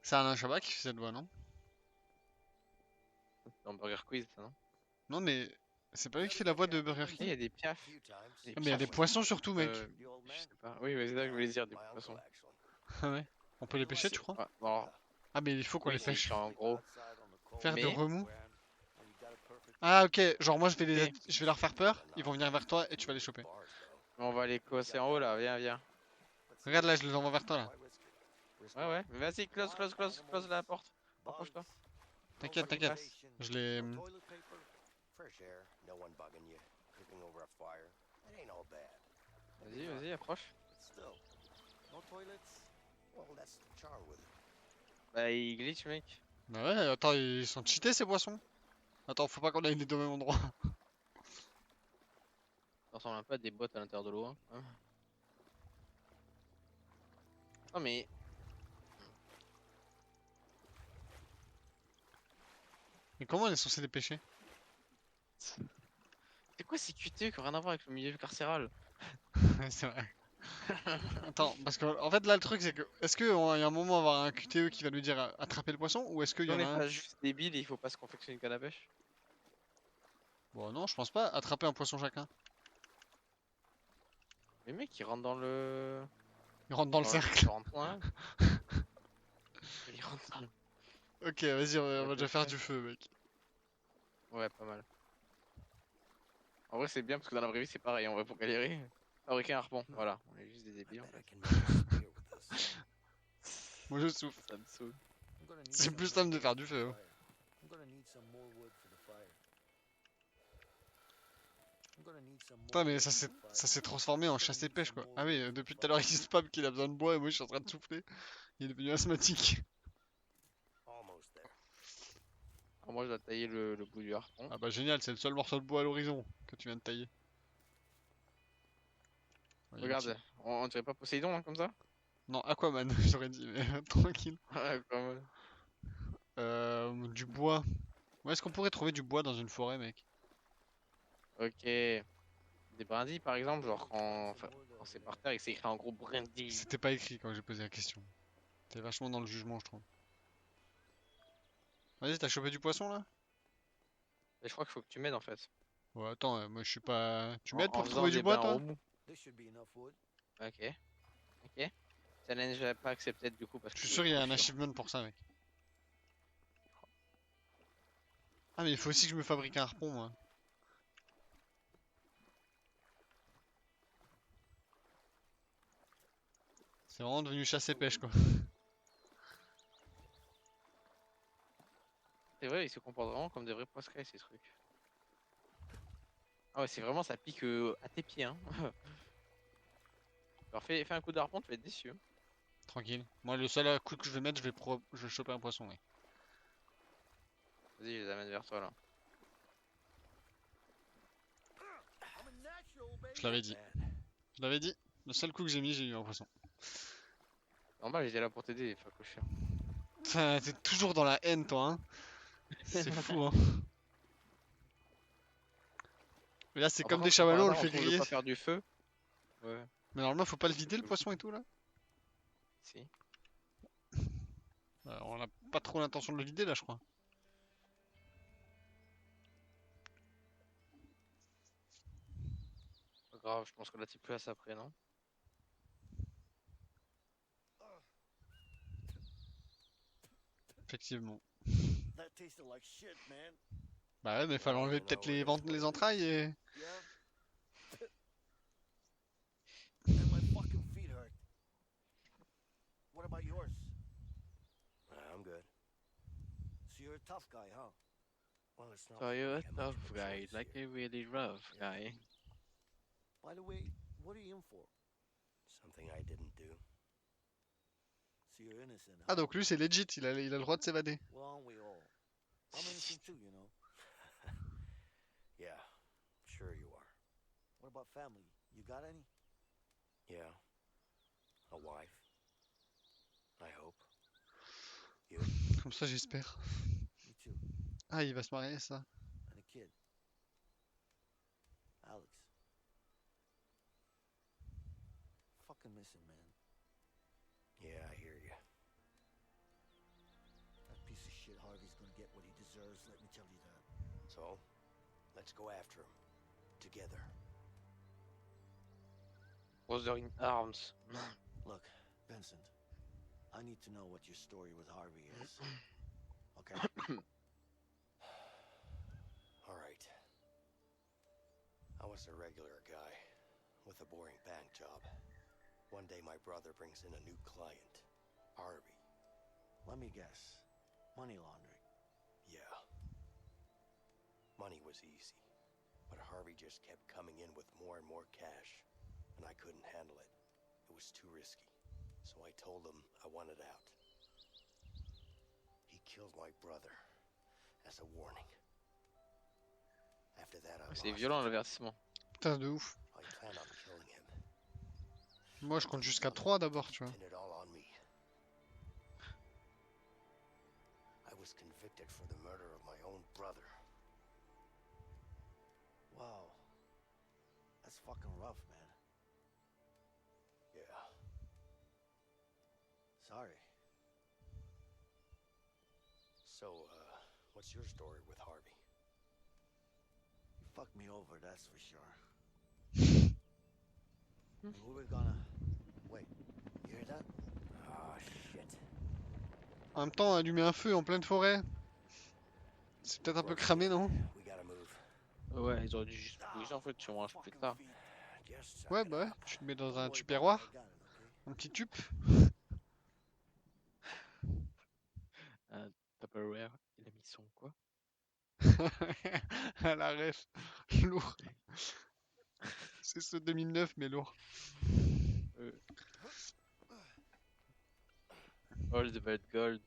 C'est Alain Chabat qui fait cette voix, non? Dans Burger Quiz, ça, non? Non, mais c'est pas lui qui fait la voix de Burger Eh, il King? y a des piafs. Few times. Des Ah, mais il y a des piafs. poissons surtout, mec. The old Je man? sais pas. Oui, mais c'est ça que je voulais dire, des My uncle, poissons. actually. Ah ouais. On peut les pêcher, tu crois? Ouais, bon, Ah, mais il faut qu'on oui, les c'est pêche. en gros. Faire de Mais- remous. Ah, ok. Genre, moi, je vais leur faire peur. Ils vont venir vers toi et tu vas les choper. On va les cosser en haut là, viens. Regarde là, je les envoie vers toi là. Ouais, mais vas-y, close la porte. Approche-toi. T'inquiète. Je les. Fresh air, no one bugging you, cooking over a fire. It ain't all bad. Vas-y, approche. But still, no toilets? Well, that's the charm with it. Bah, il glitch, mec. Bah ouais, attends, ils sont cheatés ces poissons. Attends, faut pas qu'on aille les deux au même endroit. Ça ressemble un peu à des bottes à l'intérieur de l'eau. Hein. Non, mais. Mais comment on est censé les pêcher? C'est quoi ces QTE qui ont rien à voir avec le milieu carcéral? Ouais, c'est vrai. Attends, parce que en fait là le truc c'est que est-ce qu'il y a un moment on va avoir un QTE qui va nous dire attraper le poisson ou est-ce qu'il y On en n'est a un? pas juste débile et il faut pas se confectionner une canne à pêche. Bon non, je pense pas. Attraper un poisson chacun. Les mecs, ils rentrent dans le. Ils rentrent dans le cercle. Dans le point. Ils rentrent dans le. Ok, vas-y, on va déjà faire du feu, mec. Ouais, pas mal. En vrai, c'est bien parce que dans la vraie vie, c'est pareil. En vrai, pour galérer, fabriquer un harpon. Voilà, on est juste des I débiles. bet I can make a spear with this. Moi je souffle. Ça me saoule. I'm gonna need C'est some plus wood simple de for faire the du feu. Hein. fire. I'm gonna need some more wood for the fire. I'm gonna need some more Putain, mais wood ça for s'est the fire. ça s'est transformé en chasse et pêche quoi. Ah oui, depuis tout à l'heure il spam qu'il a besoin de bois et moi je suis en train de souffler. Il est devenu asthmatique. Almost there. Alors, moi, je dois tailler le bout du harpon. Ah bah génial, c'est le seul morceau de bois à l'horizon que tu viens de tailler. Ouais, il y a un Regarde, on dirait pas Poséidon hein, comme ça? petit- Non, Aquaman, j'aurais dit, mais tranquille. Ouais, comme. Du bois. Où est-ce qu'on pourrait trouver du bois dans une forêt, mec? Ok. Des brindilles par exemple, genre quand c'est par terre et que c'est écrit en gros brindilles. C'était pas écrit quand j'ai posé la question. T'es vachement dans le jugement, je trouve. Vas-y, t'as chopé du poisson là? Et je crois qu'il faut que tu m'aides en fait. Ouais, attends, moi je suis pas. Tu En- m'aides en pour faisant trouver du des bois, bains toi? remous. This should be enough wood. Ok. Ok. Challenge j'avais pas accepté du coup parce Je que. suis sûr qu'il y a un trop chiant. achievement pour ça, mec. Ah, mais il faut aussi que je me fabrique un harpon, moi. C'est vraiment devenu chasse et pêche, quoi. C'est vrai, ils se comportent vraiment comme des vrais poisquets ces trucs. Ah ouais, c'est vraiment ça pique à tes pieds hein. Alors fais un coup d'harpon, tu vas être déçu. Hein. Tranquille. Moi, le seul coup que je vais mettre, je vais choper un poisson, mec. Vas-y, je les amène vers toi là. I'm a natural, baby. Je l'avais dit. Je l'avais dit. Le seul coup que j'ai mis, j'ai eu un poisson. Normal, j'étais là pour t'aider, facochère. Putain, t'es toujours dans la haine, toi, hein. C'est fou, hein. Mais là, c'est comme des chamallows, on le fait griller. Pas faire du feu. Ouais, Mais normalement, faut pas le vider, le poisson et tout, là. si. On a pas trop l'intention de le vider, là, je crois. Pas grave, je pense que là t'es plus à ça après, non? Effectivement. That tasted like shit, man. Bah ouais, mais fallait enlever peut-être les entrailles et... Yeah? And my fucking feet hurt. What about yours? I'm good. So you're a tough guy, huh? Well, it's not So like you're we a have much tough of a guy, choice like here. a really rough guy. By the way, what are you in for? Something I didn't do. So you're innocent, huh? Ah, donc lui, c'est legit, il a le droit de s'évader. Well, aren't we all? I'm innocent too, you know. Yeah, sure you are. What about family? You got any? Yeah. A wife. I hope. You? Comme ça, j'espère. Me too. Ah, il va se marier, ça. And a kid. Alex. Fucking miss him, man. Yeah, I hear you. That piece of shit Harvey's gonna get what he deserves, let me tell you that. So, let's go after him. Together. Brother in arms. Look, Vincent, I need to know what your story with Harvey is. Okay? All right. I was a regular guy with a boring bank job. One day my brother brings in a new client, Harvey. Let me guess. Money laundering. Yeah. Money was easy, but Harvey just kept coming in with more and more cash, and I couldn't handle it. It was too risky, so I told him I wanted out. He killed my brother as a warning. After that, I C'est lost violent it. l'avertissement. Putain, de ouf. I plan on killing him. Moi, je compte jusqu'à 3 d'abord, tu vois. Pin it all on me. I was convicted for the murder of my own brother. Wow. That's fucking rough, man. Yeah. Sorry. So, what's your story with Harvey? You fucked me over, that's for sure. We were gonna... Wait, you hear that? Ah, shit. En même temps, allumer un feu en pleine forêt, c'est peut-être un peu cramé, non? We gotta move. Ouais, ils auraient dû juste bouger en fait, tu manges plus Fucking tard. feet. Just suck Ouais, it bah ouais, up. tu le mets dans Don't un worry about it, tupperware, I got it, okay? un petit tube. Un Tupperware, il a mis son quoi? À la ref, lourd. C'est ce 2009, mais lourd. Old but gold.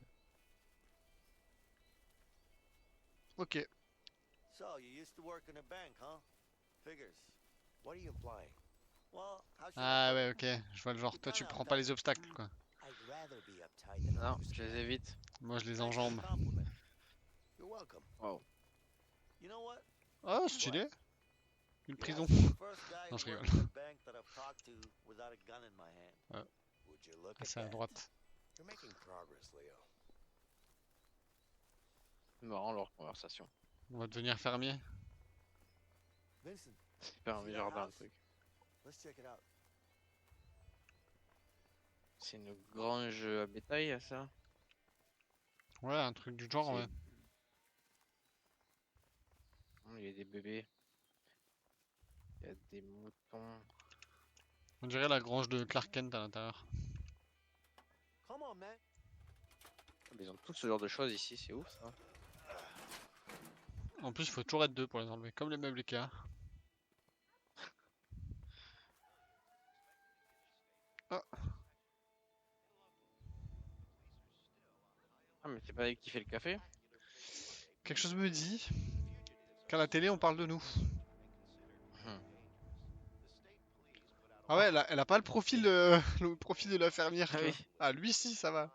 Ok. So, you used to work in a bank, huh? Figures. What are you implying? Well, how should Ah I ouais, ok. Je vois le genre. Toi, tu prends pas les obstacles, quoi. I'd rather be uptight than a Non, loose je les cannon. évite. Moi, je les Thanks for the enjambe. compliment. You're welcome. Wow. You know what? Oh, stylé. Une You're prison. actually the first guy Non, who je worked rigole. in a bank that I've talked to without a gun in my hand. Would you look Ah, at c'est à that? droite. You're making progress, Leo. C'est marrant leur conversation. On va devenir fermier. Vincent, C'est hyper un See that jardin le house? truc. let's check it out. C'est une grange à bétail, ça? Ouais, un truc du genre, C'est- ouais. Il y a des bébés. Il y a des moutons. On dirait la grange de Clark Kent à l'intérieur. Come on, man. Ils ont tous ce genre de choses ici, c'est ouf ça. En plus, il faut toujours être deux pour les enlever, comme les meubles Ikea. Ah mais c'est pas elle qui fait le café? Quelque chose me dit qu'à la télé, on parle de nous. Ah ouais, elle a pas le profil, le profil de la fermière, Ah tu oui. vois. Ah, lui, si, ça va.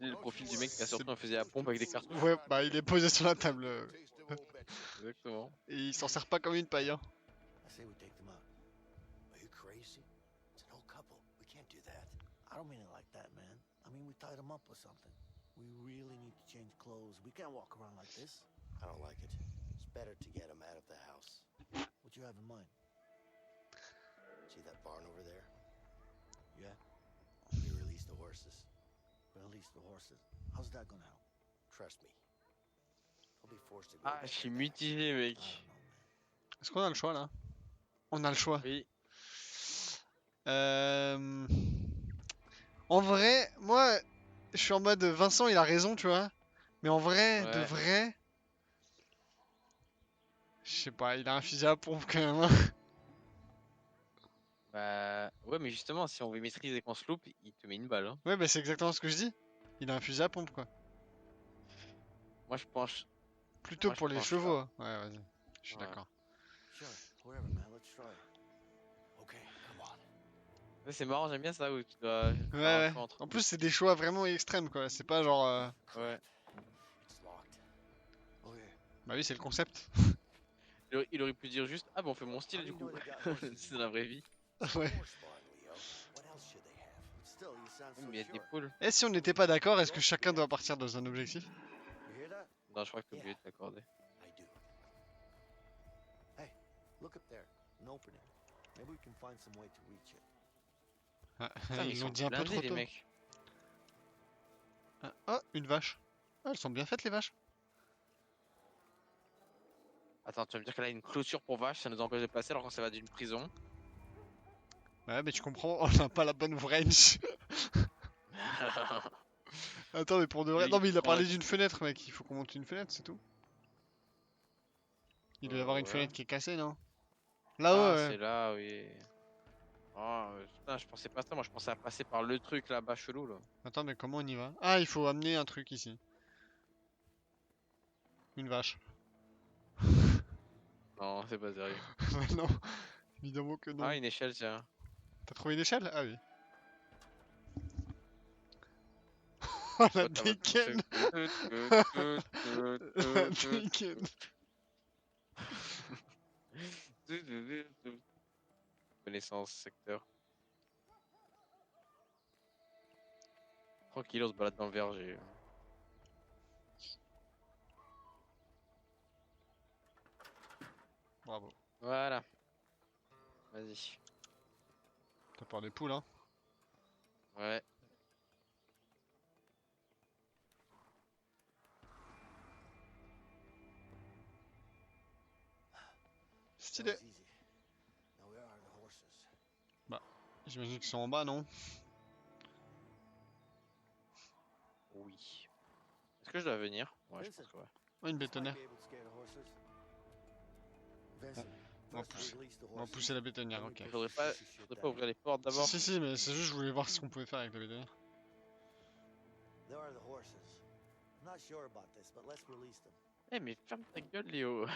Le profil du mec qui a surtout faisait la pompe avec des cartons. Ouais, bah, il est posé sur la table. Exactement. Et il s'en sert pas comme une paille, hein. I say we take them out. Are you crazy? It's an old couple. We can't do that. I don't mean it like that, man. I mean, we tied them up or something. We really need to change clothes. We can't walk around like this. I don't like it. It's better to get them out of the house. What you have in mind? See that barn over there? Yeah? We release the horses. Release the horses. How's that gonna help? Trust me. I'll be forced to go Ah, je back suis to that. mitigé, I mec. don't know, man. Est-ce qu'on a le choix là? On a le choix. Oui. Euh... En vrai, moi, je suis en mode Vincent, il a raison, tu vois. Mais en vrai, de Ouais. vrai, je sais pas, il a un fusil à pompe quand même, hein. Bah, ouais, mais justement, si on veut maîtriser et qu'on se loupe, il te met une balle. Hein. Ouais, bah c'est exactement ce que je dis. Il a un fusil à pompe, quoi. Moi, je pense. Plutôt Moi, je pour les penche chevaux, ça. hein. Ouais, vas-y. Je suis Ouais. d'accord. Sure, whatever, man. Let's try it. Okay, come on. Ouais, c'est marrant, j'aime bien ça où tu dois Ouais, faire un ouais. choix entre En deux. plus, c'est des choix vraiment extrêmes, quoi. C'est pas genre. Ouais. It's locked. Okay. Bah oui, c'est le concept. Il aurait pu dire juste, ah bon, on fait mon How style do du you know coup. they got horses? C'est dans la vraie vie. Ouais. Horse barn, Leo. What else should they have? But still, you sound Oui, so mais il y a des sure. poules. Et si on n'était pas d'accord, est-ce que chacun doit partir dans un objectif? You hear that? Non, je crois que t'es obligé de t'accorder. I do. Look up there. An opening. Maybe we can find some way to reach it. Ah, Putain, mais ils ils l'ont sont dit un peu blindés, trop les tôt. mecs. Ah, oh, une vache. Ah, elles sont bien faites, les vaches. Attends, tu vas me dire qu'elle a une clôture pour vache, ça nous empêche de passer alors qu'on ça va d'une prison. Ouais, mais tu comprends, on n'a pas la bonne range. Attends, mais pour de vrai. Oui, Non, mais il a prends la- parlé d'une fenêtre, mec. Il faut qu'on monte une fenêtre, c'est tout. Il doit y avoir une ouais. fenêtre qui est cassée, non? Là-haut, Ah, ouais. c'est là, oui. Oh, putain, je pensais pas ça, moi je pensais à passer par le truc là-bas chelou là. Attends, mais comment on y va? Ah, il faut amener un truc ici. Une vache. Non, c'est pas sérieux. Ouais, non, évidemment que non. Ah, une échelle, tiens. T'as trouvé une échelle? Ah oui. Oh la Oh, t'as votre dégaine! La dégaine! Connaissance, secteur. Tranquille, on se balade dans le verger. Bravo. Voilà. Vas-y. T'as peur des poules, hein? Ouais. That Stylé. was easy. Now where are the horses? J'imagine qu'ils sont en bas, non? Oui. Est-ce que je dois venir? Ouais, je pense que ouais. Oh, une This might bétonnière. be able to scare the horses. Vincent, On va first pousser. release the On va horses. pousser la bétonnière, Then we ok. push Faudrait the pas, sushi shit faudrait pas down. ouvrir les portes d'abord. Si, mais c'est juste, je voulais voir ce qu'on pouvait faire avec la bétonnière. There are the horses. I'm not sure about this, but let's release them. Eh, mais ferme ta gueule, Léo.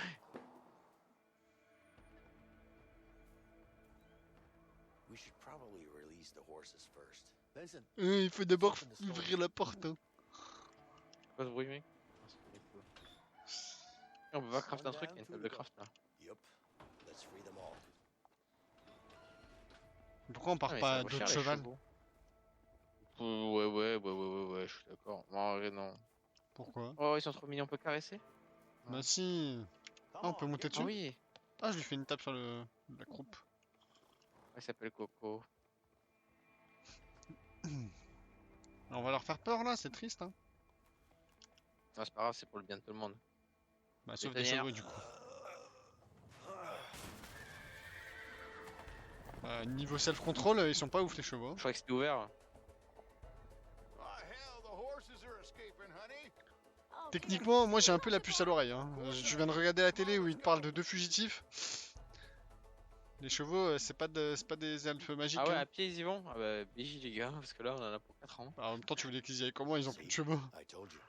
We should probably release the horses first. Vincent, Il faut d'abord Open the store. ouvrir la porte, hein. Quoi ce bruit, mec? Ah, c'est des poules. Eh, on peut pas craft un truc, il y a une table de craft là. Yup. Let's free them all. Pourquoi on Ah, part mais pas ça vaut cher, d'autres les cheval? chevaux. Ouais, je suis d'accord. Non, en vrai, non. Pourquoi? Oh, ils sont trop mignons, on peut caresser? Bah si. come Ah, on peut on, monter get Ah dessus? oui, Ah, je lui fais une tape sur la croupe. il s'appelle Coco. On va leur faire peur là, c'est triste, hein. Non, c'est pas grave, c'est pour le bien de tout le monde. Bah, sauf des Bétonnière. chevaux du coup. Niveau self-control, ils sont pas ouf les chevaux. Je crois que c'était ouvert. Techniquement, moi j'ai un peu la puce à l'oreille. Hein. Je viens de regarder la télé où ils te parlent de deux fugitifs. Les chevaux, c'est pas des elfes magiques. Ah ouais, hein. à pied ils y vont? Ah bah, BJ les gars, parce que là on en a pour 4 ans. Bah, en même temps, tu voulais qu'ils y aillent comment? Ils ont plus de chevaux. I told you.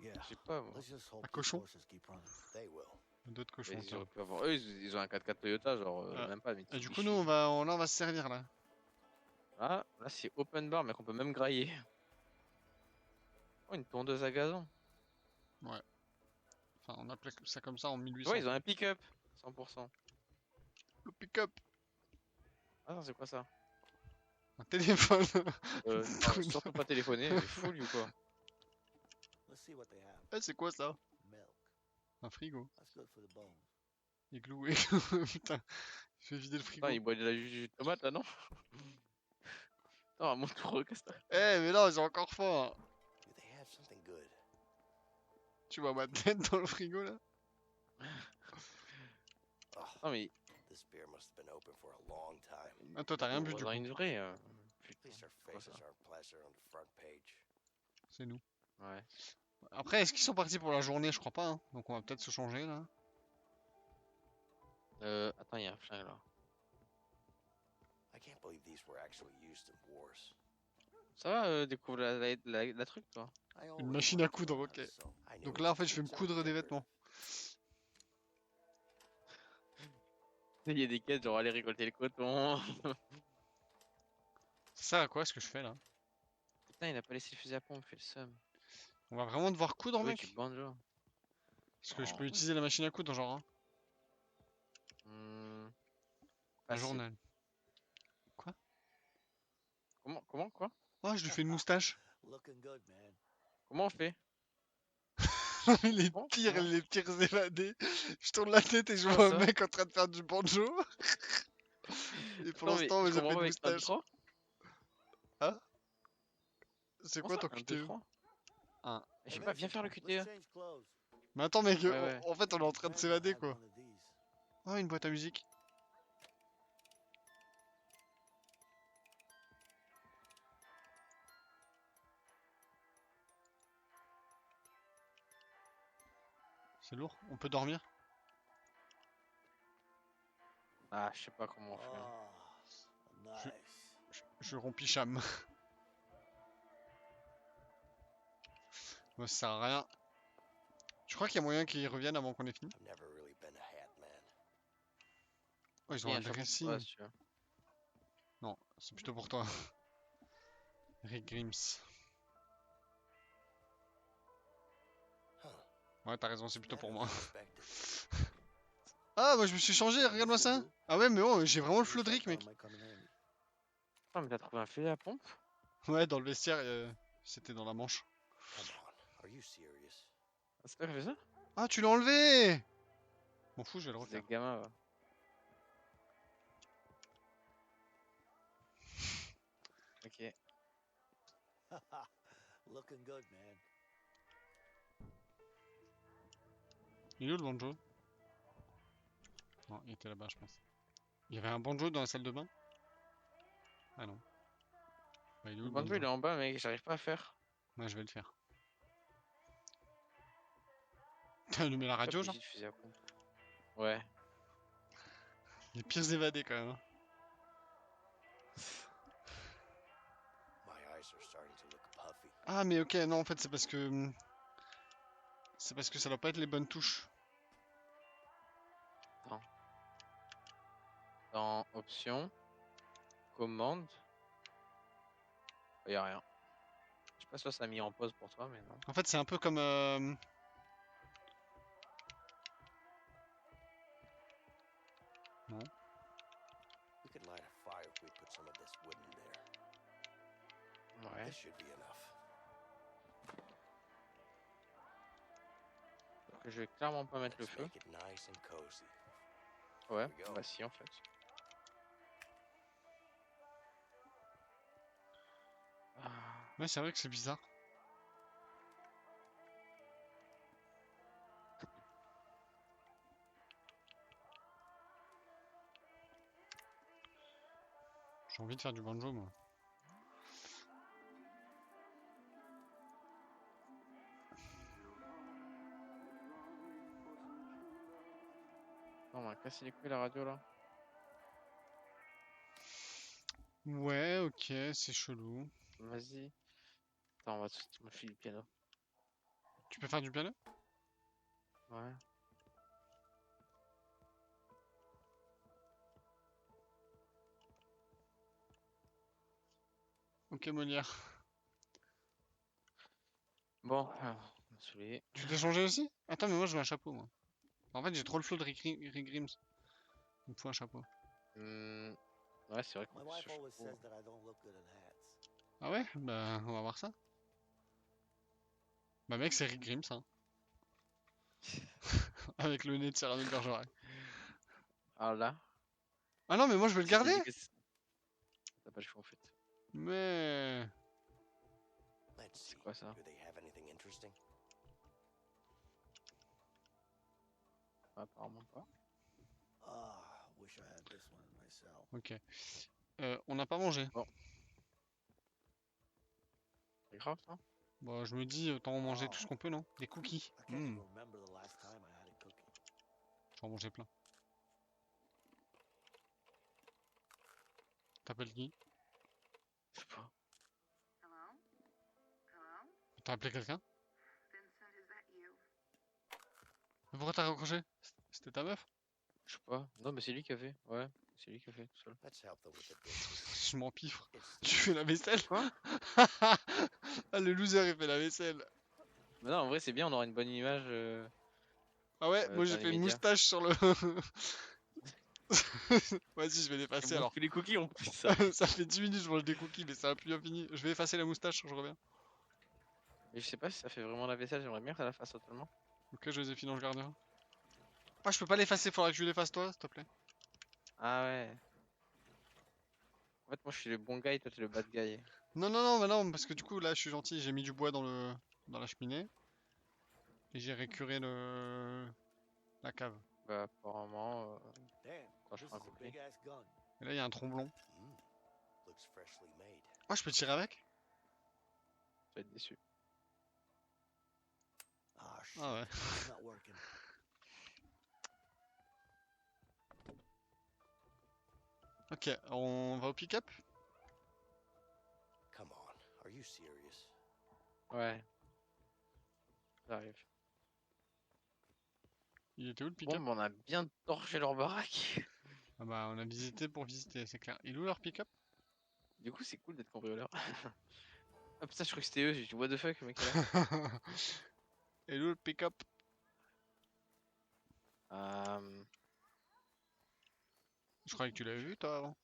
Yeah, Je sais pas moi. let's just hope Un these cochon. horses keep running. They will. D'autres Mais cochons. ils tiens. auraient pu avoir. Eux, ils ont un 4x4 Toyota, genre Ah. même pas. Et du Mitsubishi. coup, nous, là, on va se servir là. Ah, là c'est open bar, mais qu'on peut même grailler. Oh, une tondeuse à gazon. Enfin, on appelait ça comme ça en 1800. Ouais, ils ont un pick-up. 100%. Le pick-up. Ah non, c'est quoi ça? Un téléphone. Non, surtout pas téléphoner, il est fou lui ou quoi? Let's see what they have. Eh, c'est quoi ça? Milk. Un frigo. That's good for the bones. Igloo, putain. Je vais vider le frigo. Putain, il boit de la jus de tomate là, non? Attends, à mon tour, Castor. Eh, mais non, j'ai encore faim. Do they have something good? Tu vois ma tête dans le frigo là? Oh, Non, mais this beer must have been open for a long time. Ah, toi, t'as rien bu du dans coup. une vraie. At Putain, least our quoi faces ça? aren't plastered on the front page. C'est nous. Ouais. Après, est-ce qu'ils sont partis pour la journée? Je crois pas. Hein. Donc on va peut-être se changer là. Attends, il y a un flingue là. I can't believe these were actually used in wars. Ça va, découvre la truc, toi? I Une always machine à wanted to coudre, learn how ok. to sew. I knew Donc it là, en was fait, je vais me so coudre des decorative. vêtements. Il y a des quêtes, genre aller récolter le coton. Ça sert à quoi ce que je fais là? Putain, il a pas laissé le fusil à pompe, fait le seum. On va vraiment devoir coudre, Oui, mec? tu banjo. Parce que je Oh. peux utiliser la machine à coudre, genre. Hein. Hmm, Un facile. journal. Comment, quoi? Oh, je lui fais une moustache. Looking good, man. Comment on fait? les Comment pires évadés. Je tourne la tête et je Comment vois un ça? mec en train de faire du banjo. Et pour Non, mais l'instant, je j'ai fait comprends une pas avec 1, 2, moustache. 3. C'est Comment quoi ça, ton 1, 2, QTE? 3? Un. Je sais pas, viens faire le Let's QTE. change clothes. Mais attends, mec, Ouais, ouais. en fait, on est en train de Grandma s'évader had quoi. one of these. Oh, une boîte à musique. C'est lourd. On peut dormir? Ah, je sais pas comment on fait. Hein. Oh, nice. Je rompis cham. Moi, ça sert à rien. Je crois qu'il y a moyen qu'ils reviennent avant qu'on ait fini. I've never really been a hat man. Oh, ils Il y ont a un un chapeau pour dressing. toi, si tu veux. Non, c'est plutôt pour toi. Rick Grimes. Huh. Ouais, t'as raison, c'est plutôt pour moi. Unexpected. Ah, moi je me suis changé, regarde-moi ça. Ah ouais, mais oh, j'ai vraiment le flow de Rick, mec. Might come in handy. Ah, mais t'as trouvé un fusil à pompe? Ouais, dans le vestiaire, c'était dans la manche. Come on, are you serious? Ah, c'est toi qui as fait ça? Ah, tu l'as enlevé! M'en fous, je vais le C'est refaire. gamin, va. Ok. Looking good, man. Il est où le banjo? Non, il était là-bas, je pense. Il y avait un banjo dans la salle de bain? Ah non. Bah, il est où Le le banjo, il est banjo? en bas, mec, j'arrive pas à faire. Ouais, je vais le faire. T'as allumé la radio, genre? Pas fusil à pompe. Ouais. Les pires évadés, quand même. Hein. My eyes are starting to look puffy. Ah, mais ok, non, en fait, c'est parce que... C'est parce que ça doit pas être les bonnes touches. Dans options, commande. Y a rien. Je sais pas si ça a mis en pause pour toi, mais non. En fait, c'est un peu comme... We could light a fire if we put some of this wood in there. Ouais. This should be enough. Donc, je vais clairement pas mettre le Let's feu. make it nice and cozy. Ouais, we go. bah si, en fait. Ah. Ouais, c'est vrai que c'est bizarre. J'ai envie de faire du banjo, moi. Non, on m'a cassé les couilles la radio là. Ouais, ok, c'est chelou. Vas-y. Attends, on va me filer le piano. Tu peux faire du piano? Ouais. Ok, Molière. Bon, alors, on m'a saoulé. Tu t'es changé aussi? Attends, mais moi je veux un chapeau, moi. En fait, j'ai trop le flow de Rick Grimes. Il me faut un chapeau. Ouais, c'est vrai My qu'on peut wife se always chapeau. says that I don't look good in hats. Ah ouais? Bah, on va voir ça. Bah, mec, c'est Rick Grimes, hein. Avec le nez de Cyrano de Bergerac. Ah là. Ah non, mais moi je vais le garder! T'as pas le choix en fait. Mais... Let's see. quoi ça? Do they have anything interesting? Apparemment pas. Ah, wish I had this one myself. Ok. On n'a pas mangé. C'est grave ça? Bon, je me dis, autant en manger tout ce qu'on peut, non? Des cookies. I can't even remember the last time I had a cookie. J'en mangeais plein. T'appelles qui? Je sais pas. Hello? Hello? T'as appelé quelqu'un? Vincent, is that you? Mais pourquoi t'as raccroché? C'était ta meuf? Je sais pas. Non, mais c'est lui qui a fait. Ouais, c'est lui qui a fait tout seul. Let's help them with the dishes. Je m'empiffre. It's Tu fais la vaisselle? Quoi? Ah, le loser, il fait la vaisselle. Mais non, en vrai, c'est bien, on aura une bonne image. Ah ouais, moi dans j'ai les fait une médias. moustache sur le... Vas-y, je vais l'effacer alors. Tous les cookies ont pris ça. Ça fait 10 minutes que je mange des cookies, mais ça a plus bien fini. Je vais effacer la moustache, je reviens. Mais je sais pas si ça fait vraiment la vaisselle, j'aimerais bien que ça la fasse totalement. Ok, Joséphine Ange Gardien. Ah, je peux pas l'effacer, faudra que je l'efface toi, s'il te plaît. Ah ouais. En fait, moi je suis le bon gars et toi t'es le bad guy. Non, non, non, bah non, parce que du coup, là, je suis gentil, j'ai mis du bois dans la cheminée. Et j'ai récuré la cave. Bah, apparemment. Damn, Quand je this ferai un is a cookie. big ass gun. Et là, il y a un tromblon. Looks freshly made. Ah, je peux tirer avec? Tu vas être déçu. Ah, shit. Ah ouais. It's not working. Ok, on va au pick-up? Come on. Are you serious? Ouais. J'arrive. Il était où le Bon, pick-up? bah, on a bien torché leur baraque. Ah bah, on a visité pour visiter, c'est clair. Il est où leur pick-up? Du coup, c'est cool d'être cambrioleur. Ah putain, je crois que c'était eux, j'ai dit what the fuck, le mec est là. Il est où le pick-up? Je croyais que tu l'avais vu toi avant.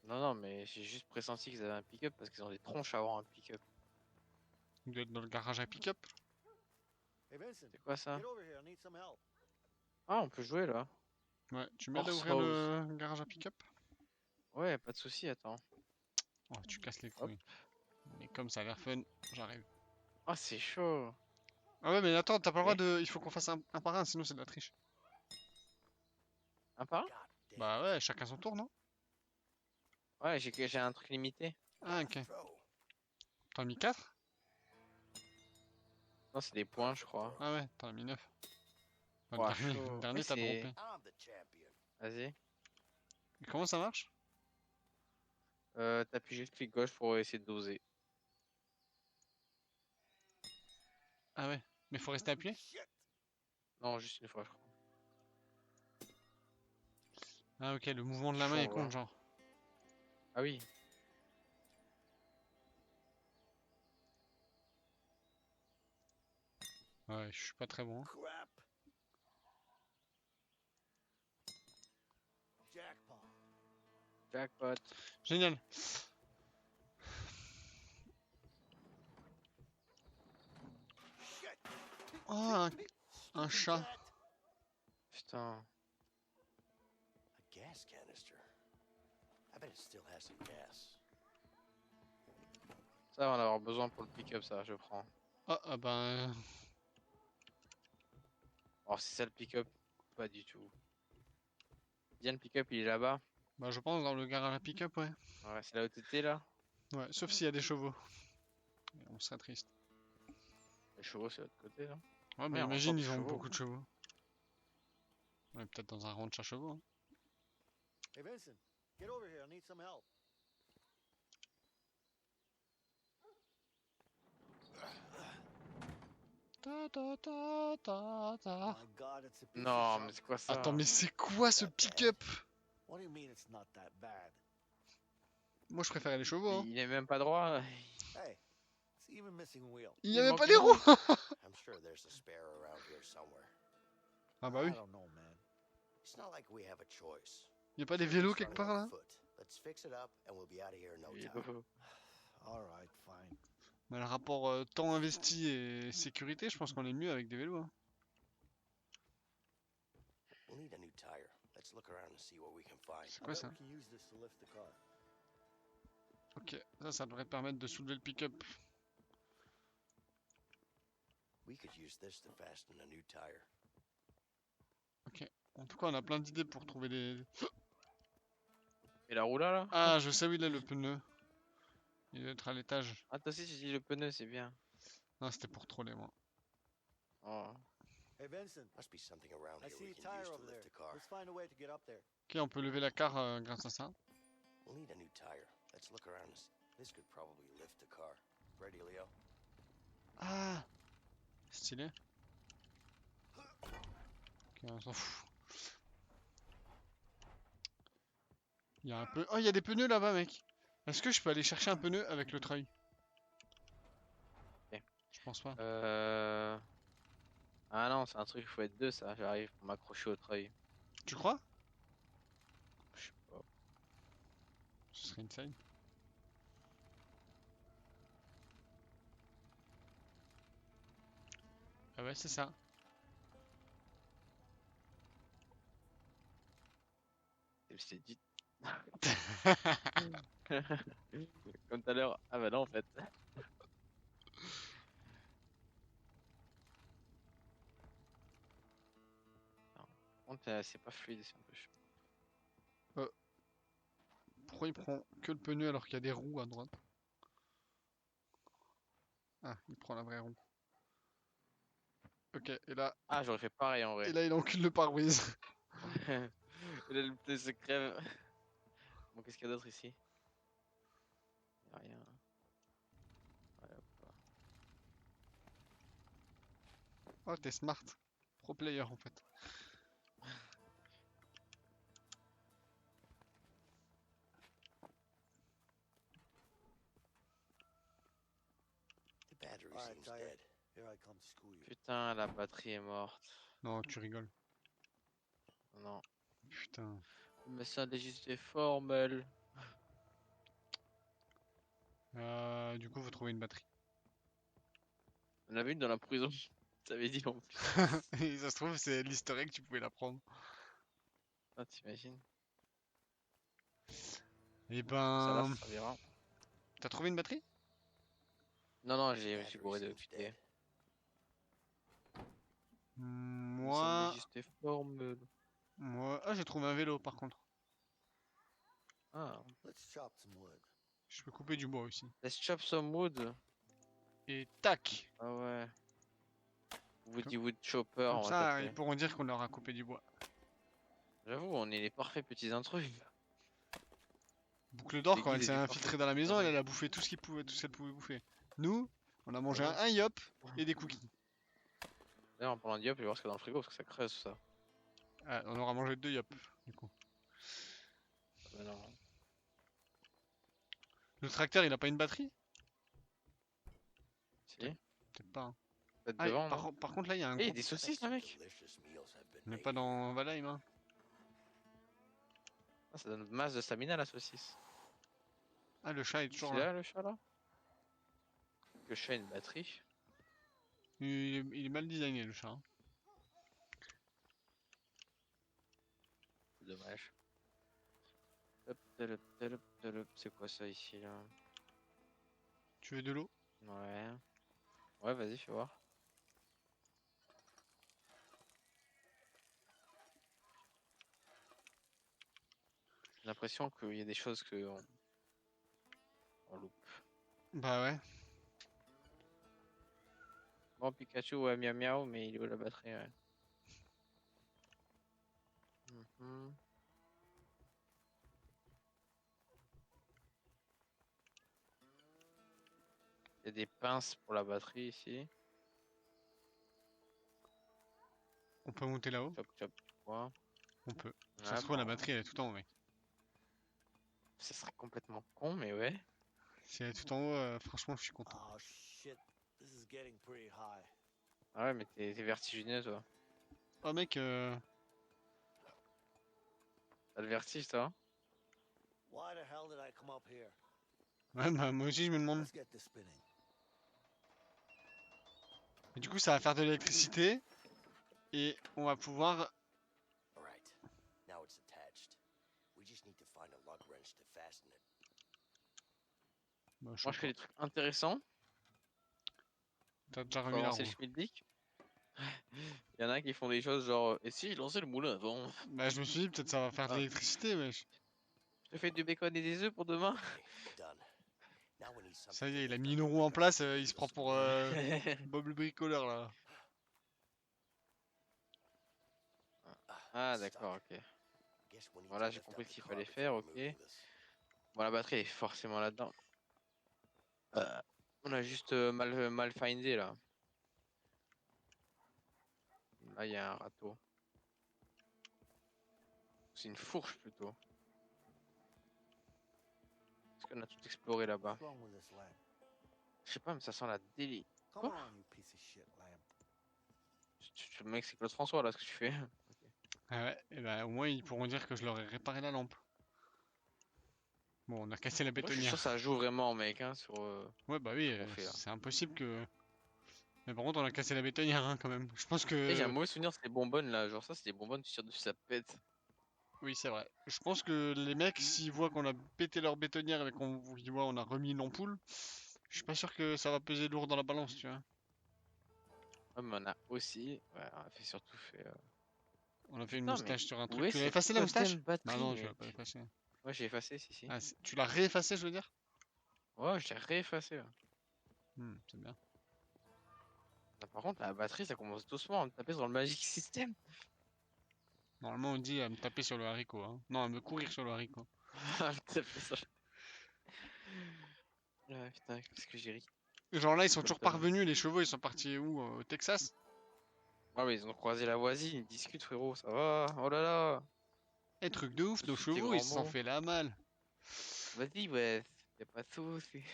Non, non, mais j'ai juste pressenti qu'ils avaient un pick-up parce qu'ils ont des tronches à avoir un pick-up. Il doit être dans le garage à pick-up. Hey, Vincent, C'est quoi ça? get over here. I need some help. Ah, on peut jouer là. Ouais, tu m'aides à Horse ouvrir House. le garage à pick-up? Ouais, pas de souci, attends. Oh, tu casses les Hop. couilles. Mais comme ça a l'air fun, j'arrive. Ah, c'est chaud. Ah ouais, mais attends, t'as pas le droit Ok. de. Il faut qu'on fasse un par un, sinon c'est de la triche. Un par un? God damn. Bah ouais, chacun son tour, non? Ouais, j'ai un truc limité. Ah, ok. Throw. T'en as mis 4? Non, c'est des points, je crois. Ah ouais, t'en as mis 9. Bah, Ouah, le dernier, chaud. le dernier Ouais, t'as c'est- droppé. I'm the champion. Vas-y. Et comment ça marche? T'appuies juste clic gauche pour essayer de doser. Ah ouais, mais faut rester appuyé? Non, juste une fois, je crois. Ah ok, le mouvement de la main Chaud, est compte, hein. genre. Ah oui. Ouais, je suis pas très bon. Crap. Jackpot. Jackpot. Génial. Shit. Oh, un chat. Putain. A gas canister. I bet it still has some gas. Ça, on va en avoir besoin pour le pick-up, ça, je prends. Ah, ah ben. Alors, c'est ça le pick-up? Pas du tout. Bien, le pick-up, il est là-bas. Bah, je pense dans le garage à pick-up, ouais. Ouais, c'est là où t'étais, là. Ouais, sauf s'il y a des chevaux. Et on serait triste. Les chevaux, c'est de l'autre côté, là. Ouais, mais Ouais, imagine, encore des ils ont chevaux. beaucoup de chevaux. Ouais, peut-être dans un ranch à chevaux. Hein. Hey, Vincent, get over here. I need some help. Ta, ta, ta, ta, ta. My God, it's a piece Non, of mais junk. c'est quoi ça? Attends, mais c'est quoi ce pick-up? What do you mean it's not that bad? Moi, je préférais les chevaux. Hein. Il est même pas droit. Hey, it's even missing a wheel. Il y il avait manque pas une les roue. roues. I'm sure there's a spare around here somewhere. Ah bah oui. I don't know, man. It's not like we have a choice. Il y a pas des We're vélos just quelque running part on là? foot. Let's fix it up and we'll be out of here in no Il est time. beau. All right, fine. Mais le rapport temps investi et sécurité, je pense qu'on est mieux avec des vélos. Hein. We'll need a new tire. Let's look around and see what we can find. C'est I quoi bet ça? we can use this to lift the car. Ok, ça devrait te permettre de soulever le pick-up. We could use this to fasten a new tire. Ok. En tout cas, on a plein d'idées pour trouver des... Et la roue là? Ah, je sais où il est le pneu. Il doit être à l'étage. Ah, toi aussi, tu dis le pneu, c'est bien. Non, c'était pour troller, moi. Oh. Hey, Vincent, Must be something around I here see we a can tire use to over there. lift the car. Let's find a way to get up there. Ok, on peut lever la car grâce à ça. We'll need a new tire. Let's look around this. This could probably lift the car. Ready, Leo? Ah, stylé. Ok, on s'en fout. Il y a un peu... Oh, il y a des pneus là-bas, mec. Est-ce que je peux aller chercher un pneu avec le treuil? Ok. Je pense pas. Ah non, c'est un truc, il faut être deux, ça. J'arrive pour m'accrocher au treuil. Tu crois? Je sais pas. Ce serait insane. Ah ouais, c'est ça. C'est dit. Comme tout à l'heure. Ah bah non, en fait. Non. Par contre, c'est pas fluide, c'est un peu chaud. Pourquoi il prend que le pneu alors qu'il y a des roues à droite? Ah, il prend la vraie roue. Ok, Ah, j'aurais fait pareil en vrai. et là il encule le pare-brise. Et là, le pneu se crève. Bon, qu'est-ce qu'il y a d'autre ici? Y'a rien. Ouais, hop. Oh, t'es smart. Pro player en fait. The battery All right, seems tire. dead. Here I come to school you. Putain, la batterie est morte. Non, tu rigoles. Non. Putain. Mais ça, c'est juste des formels. Du coup, faut trouver une batterie. On avait une dans la prison. Ça avait dit en plus. Et ça se trouve, c'est l'easter egg, tu pouvais la prendre. Ah, t'imagines? Et Ça là, ben... ça servira. T'as trouvé une batterie? Non, non, The j'ai battery bourré de seems côté. dead. Il me semblait Moi... juste des formels. Ah, j'ai trouvé un vélo par contre. Ah, Let's chop some wood. Je peux couper du bois aussi. let's chop some wood. Et tac! Ah ouais. Woody Wood Chopper, Comme on va ça, t'appeler. ils pourront dire qu'on leur a coupé du bois. J'avoue, on est les parfaits petits intrus. Boucle d'or, Les quand elle guides s'est du infiltrée parfait dans la petit maison, intrus. elle a bouffé tout ce qu'elle pouvait bouffer. Nous, on a mangé J'avoue. un yop et des cookies. D'ailleurs, en parlant de yop, je vais voir ce qu'il y a dans le frigo parce que ça creuse ça. Ah, on aura mangé 2 yop, du coup. Mais non. Le tracteur, il a pas une batterie? Si, Peut-être pas. Hein. peut-être Ah, devant, non? par contre, là, il y a un Eh, il y a gros... des saucisses, là, mec! Delicious meals have been On n'est made. pas dans Valheim, hein. Ah, ça donne masse de stamina, la saucisse. Ah, le chat est toujours C'est là. là, le chat, là? Le chat a une batterie. Il est mal designé, le chat. Hein. C'est dommage. Hop, talup, talup, talup. C'est quoi ça ici, là? Tu veux de l'eau? Ouais. Ouais, vas-y, fais voir. J'ai l'impression qu'il y a des choses que on loupe. Bah ouais. Bon, Pikachu, ouais, miaou miaou, mais il est où la batterie, ouais. Mhm. Il y a des pinces pour la batterie ici. On peut monter là-haut? Chop, chop, quoi. On peut. Ça Ouais, se trouve, la bon, batterie, elle est tout en haut, mec. ça serait complètement con, mais ouais. Si elle est tout en haut, franchement, je suis content. Oh shit, this is getting pretty high. Ah ouais, mais t'es vertigineux, toi. Oh, mec, T'as le vertige, toi? Hein. Why the hell did I come up here? ouais, bah, moi aussi, je me demande. Let's get this spinning. Et du coup, ça va faire de l'électricité. Et on va pouvoir... All right. Now it's attached. We just need to find a lug wrench to fasten it. Bah, je Moi, sais je fais pas. des trucs intéressants. T'as déjà Faut remis la avancer roue. le schmilblick. Il y en a qui font des choses genre, et si je lançais le moulin avant? Bah, je me suis dit, peut-être ça va faire de Ah, l'électricité, wesh. je te fais du bacon et des œufs pour demain? Okay, done. Now we need Ça something y to est, il a lift mis up une the roue en truck place, and il se give prend us some pour room. Bob le bricoleur là. Ah, Stuck. d'accord, ok. Guess we need Voilà, to j'ai lift compris up ce the qu'il car fallait before faire, ok. removing this. Bon, la batterie elle est forcément là-dedans. On a juste mal findé là. Là, il y a un râteau. C'est une fourche plutôt. Est-ce qu'on a tout exploré là-bas? What's wrong with this lamp? Je sais pas, mais ça sent la délit. Come Quoi? on, you piece of shit lamp. Mec, c'est Claude François là, ce que tu fais. Ah ouais, et bah, au moins ils pourront dire que je leur ai réparé la lampe. Bon, on a cassé la Moi, je suis sûr que bétonnière. ça joue vraiment, mec, hein, sur Ouais, bah oui, ce qu'on fait là. c'est impossible que. Mais par contre, on a cassé la bétonnière hein, quand même. Je pense Et j'ai un que. mauvais souvenir, c'est des bonbonnes là. Genre, ça, c'est des bonbonnes, tu tires dessus, ça pète. Oui, c'est vrai. Je pense que les mecs, s'ils voient qu'on a pété leur bétonnière et qu'on ils voient on a remis une ampoule, je suis pas sûr que ça va peser lourd dans la balance, tu vois. Ouais, mais on a aussi. Ouais, on a fait surtout fait. On a fait une Putain, mais moustache sur un où truc. est Tu l'as cette effacé la moustache? goddamn Bah batterie, non, tu l'as mec? pas effacé. Ouais, j'ai effacé, si, si. Ah, tu l'as réeffacé, je veux dire? Ouais, j'ai réeffacé. Ouais. C'est bien. Ah, par contre, la batterie, ça commence doucement à me taper sur le Magic System. Normalement, on dit à me taper sur le haricot, hein. Non, à me courir sur le haricot. Ah, me taper sur Ah, putain, qu'est-ce que j'ai ri. Et genre là, ils sont Comme toujours connerie. parvenus, les chevaux, ils sont partis où? Au Texas? Ah, mais ils ont croisé la voisine, ils discutent, frérot, ça va. Oh là là. Eh, truc de ouf, nos Suite tes chevaux, ils grands se sont mots. fait la malle. Vas-y, ouais, y'a pas de soucis.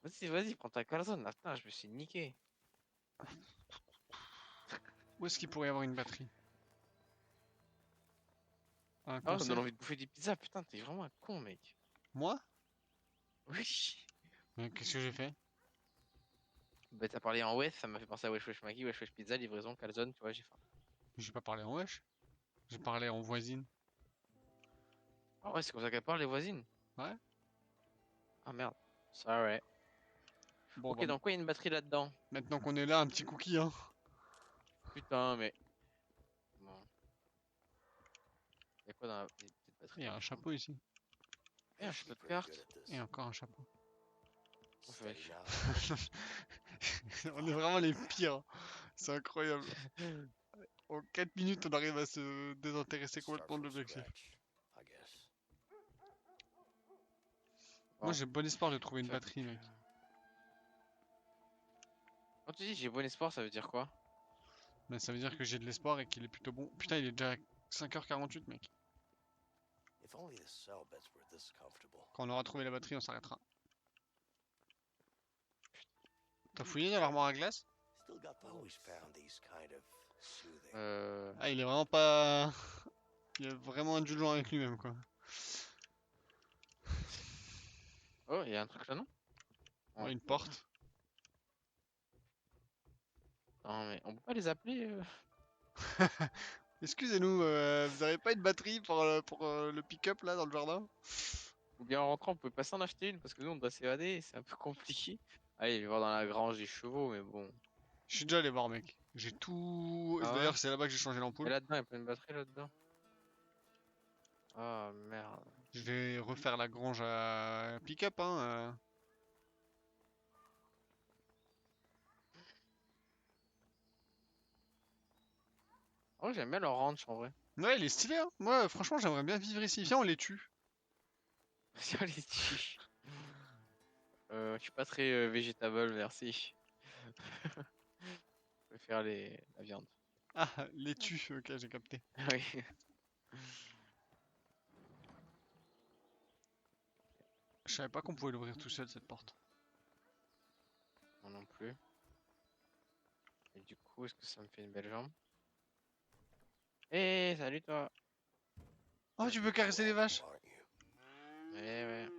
Vas-y, vas-y, prends ta calzone. Là, putain, je me suis niqué. Où est-ce qu'il pourrait y avoir une batterie? Un Ah, ça me donne concert? envie de bouffer des pizzas, putain, t'es vraiment un con, mec. Moi? Oui. Qu'est-ce que j'ai fait? Bah, t'as parlé en West, ça m'a fait penser à Wesh Wesh Maggie, Wesh Wesh Pizza, livraison, calzone, tu vois, j'ai faim. J'ai pas parlé en wesh. J'ai parlé en voisine. Ah ouais, c'est comme ça qu'elle parle, les voisines. Ouais. Ah merde. Sorry. Bon, Ok, bah, donc quoi, il y a une batterie là-dedans? maintenant qu'on est là, un petit cookie, hein. Putain, mais. Bon. Y'a quoi dans la petite batterie Il y a dans un le fond? chapeau ici. Et un She's chapeau de pretty cartes. good at this. Et encore un chapeau. Enfin, Steady now. On est vraiment les pires. C'est incroyable. En 4 minutes, on arrive à se désintéresser Start complètement de from l'objectif. scratch, I guess. Moi, Bon. j'ai bon espoir de trouver une Ça- batterie, mec. Quand tu dis j'ai bon espoir, ça veut dire quoi? Mais ça veut dire que j'ai de l'espoir et qu'il est plutôt bon. Putain, il est déjà 5h48, mec. If only the cell beds were this comfortable. Quand on aura trouvé la batterie, on s'arrêtera. T'as fouillé dans l'armoire à glace? Still got always found these kind of soothing. Ah, il est vraiment pas. Il est vraiment indulgent avec lui-même, quoi. Oh, il y a un truc là, non? Ouais, une porte. Non, mais on peut pas les appeler Excusez-nous, vous avez pas une batterie pour, le pick-up là dans le jardin? Ou bien en rentrant, on peut pas s'en acheter une parce que nous on doit s'évader, c'est un peu compliqué. Allez, je vais voir dans la grange des chevaux, mais bon. Je suis déjà allé voir, mec. J'ai tout. Ah ouais? D'ailleurs, c'est là-bas que j'ai changé Et l'ampoule. là-dedans, il y a plein de batteries là-dedans. Ah merde. Je vais refaire la grange à pick-up, hein. Oh, j'aime bien leur ranch en vrai. Ouais, il est stylé, hein. Moi, franchement, j'aimerais bien vivre ici. Viens, on les tue. Si on les tue. Je suis pas très végétable, merci. Je préfère la viande. Ah, les tue, ok, j'ai capté. Oui. Je savais pas qu'on pouvait l'ouvrir tout seul, cette porte. Moi non plus. Et du coup, est-ce que ça me fait une belle jambe? Eh, salut toi! Oh, tu peux caresser les vaches? Aren't you? Ouais, ouais.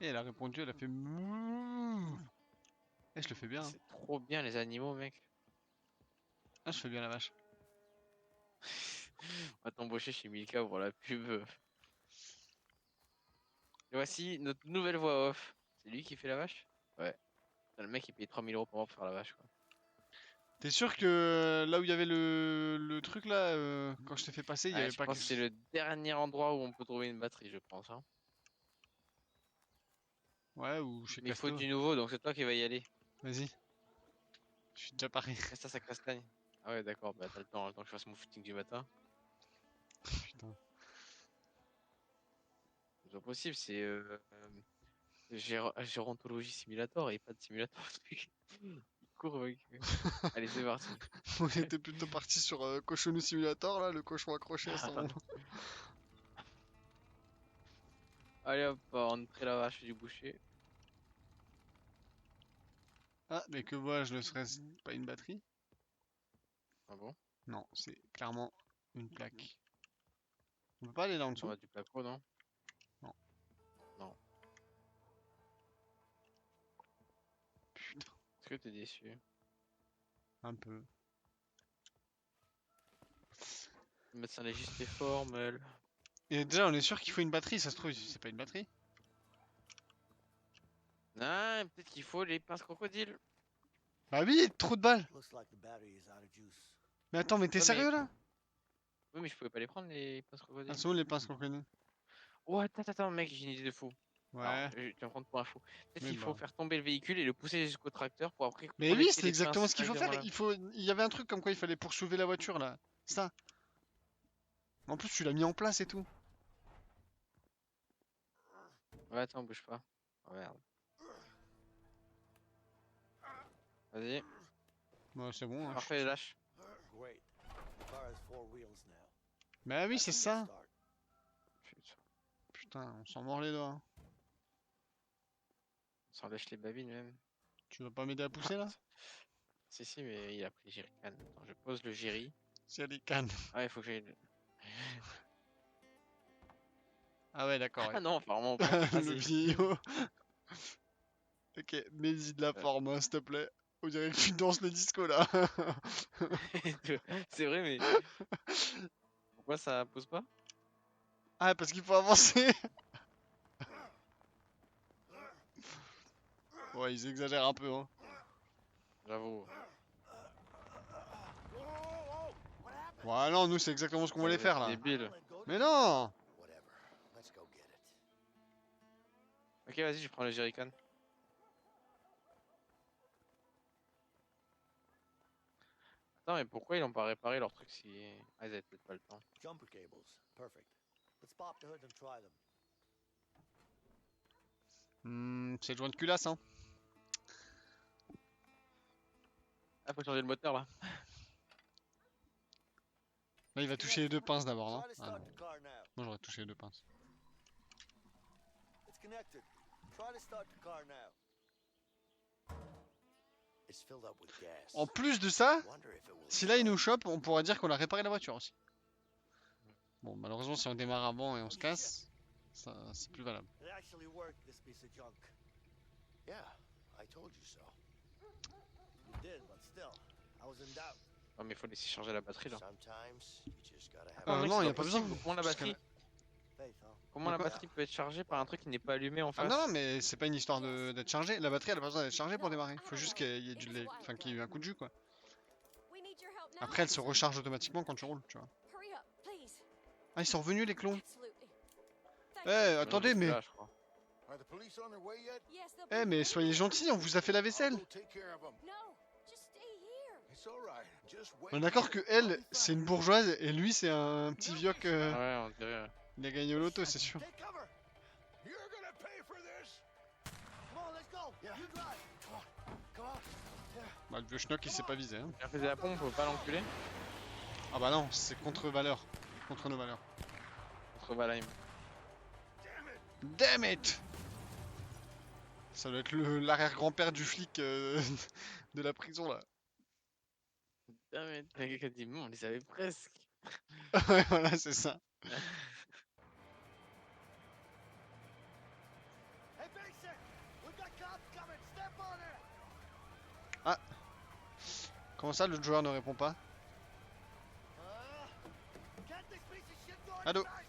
Et elle a répondu, elle a fait mouh. Eh, je le fais bien, hein. C'est trop bien les animaux, mec. Ah, je fais bien la vache. On va t'embaucher chez Milka pour la pub. Et voici notre nouvelle voix off. C'est lui qui fait la vache? Ouais. Le mec il paye 3000 € par mois pour faire la vache quoi. T'es sûr que là où il y avait le truc là, quand je t'ai fait passer, il y Ouais, avait je pas pense que c'est le dernier endroit où on peut trouver une batterie, je pense. Hein. Ouais, ou chez Mais il faut Casto. du nouveau, donc c'est toi qui vas y aller. Vas-y. Je suis déjà paré. Reste à sa castagne. Ah ouais, d'accord, bah t'as le temps que je fasse mon footing du matin. Putain. C'est pas possible, c'est Gérontologie Simulator et pas de simulator. Il court avec. Allez, c'est parti. On était plutôt parti sur Cochonou Simulator là, le cochon accroché à son. Allez hop, on va rentrer la vache du boucher. Ah, mais que vois-je, ne serait-ce pas une batterie? Ah bon? Non, c'est clairement une plaque. On peut pas aller là en On dessous? va du placo, non? Non. Non. Putain, Est-ce que t'es déçu? un peu. Le médecin légiste est formel. Et déjà, on est sûr qu'il faut une batterie, ça se trouve, c'est pas une batterie? Ah, peut-être qu'il faut les pinces crocodiles. Bah oui, trop de balles! Looks like the battery is out of juice. Mais attends, mais t'es Ouais, sérieux là? Oui, mais je pouvais pas les prendre les pinces crocodiles. Ah, c'est où les pinces qu'on connaît? Oh, attends, mec, j'ai une idée de fou. Ouais. Alors, je vais te prendre pour un fou. Peut-être Mais qu'il faut bah. faire tomber le véhicule et le pousser jusqu'au tracteur pour après. Mais oui, connecter c'est les exactement pinces ce qu'il faut faire. directement là. Il y avait un truc comme quoi il fallait poursuivre la voiture là. Ça. En plus, tu l'as mis en place et tout. Ouais, attends, bouge pas. Oh, merde. Vas-y, Ouais, c'est bon. Hein, parfait, lâche. Great. The car has 4 wheels now. Bah oui, That's c'est a ça. good start. Putain, Putain, on s'en mord les doigts. Hein. on s'en lèche les babines même. Tu vas pas m'aider à pousser là? Si, mais il a pris le jerrycan. Attends, je pose le jerry. Si elle est canne. Ah, il faut que j'aille. Ah ouais, d'accord. Ah Ouais. non, apparemment pas. Le Vas-y. vieillot. Ok, mets-y de la forme, hein, s'il te plaît. On dirait que tu danses le disco là. C'est vrai, mais. Pourquoi ça pose pas? Ah, parce qu'il faut avancer. Ouais, ils exagèrent un peu. Hein. J'avoue. Ouais, non, nous c'est exactement ce qu'on voulait faire là. Débile. Mais non! Whatever. Let's go get it. Ok, vas-y, je prends le jerrycan. Attends, mais pourquoi ils n'ont pas réparé leur truc si. Ah, ils avaient peut-être pas le temps. Jumper cables. Perfect. Let's pop the hood and try them. C'est le joint de culasse, hein. Ah, faut changer le moteur là. Là, il va toucher les deux pinces d'abord, non? Try to Ah start non. the car now. Moi, j'aurais touché les deux pinces. It's connected. Try to start the car now. It's filled up with gas. En plus de ça, Wonder if it will si là il nous chope, on pourra dire qu'on a réparé la voiture aussi. Bon, malheureusement, si on démarre avant et on se casse, ça c'est plus valable. It actually worked, this piece of junk. Yeah, I told you so. You did, but still, I was in doubt. Non, mais faut laisser charger la batterie là. Sometimes you just gotta have Non, mec, non, c'est y a pas besoin. possible. Comment la Parce que- batterie, Faith, huh? comment la Pourquoi batterie peut être chargée par un truc qui n'est pas allumé en Ah face? non, mais c'est pas une histoire d'être chargée. La batterie, elle a pas besoin d'être chargée pour démarrer. Faut juste qu'il y ait enfin, qu'il y ait eu un coup de jus, quoi. Après, elle se recharge automatiquement quand tu roules, tu vois. Ah, ils sont revenus, les clones. Eh, attendez, mais... Là, je crois. Are the police on their way yet? Eh, mais soyez gentils, on vous a fait la vaisselle. I'll go take care of them. It's all right. Just wait. On est d'accord que elle, c'est une bourgeoise et lui, c'est un petit vieux que... Ouais, on dirait. Il a gagné au loto, c'est sûr. Take cover. You're gonna pay for this. Come on, let's go. Yeah. You drive. Come on. Bah, le vieux schnock, il s'est pas visé. Hein. Il a fait de la pompe, on peut pas l'enculer. Ah bah non, c'est contre valeur. Contre nos valeurs. Contre Valheim. Damn it! Ça doit être l'arrière-grand-père du flic de la prison, là. Putain, mais t'as quelqu'un qui dit, bon, on les avait presque. Ouais, voilà, c'est ça. Hey, Basic, we got cops coming. Step on it. Comment ça, le joueur ne répond pas? Get this piece of shit going Allô? inside.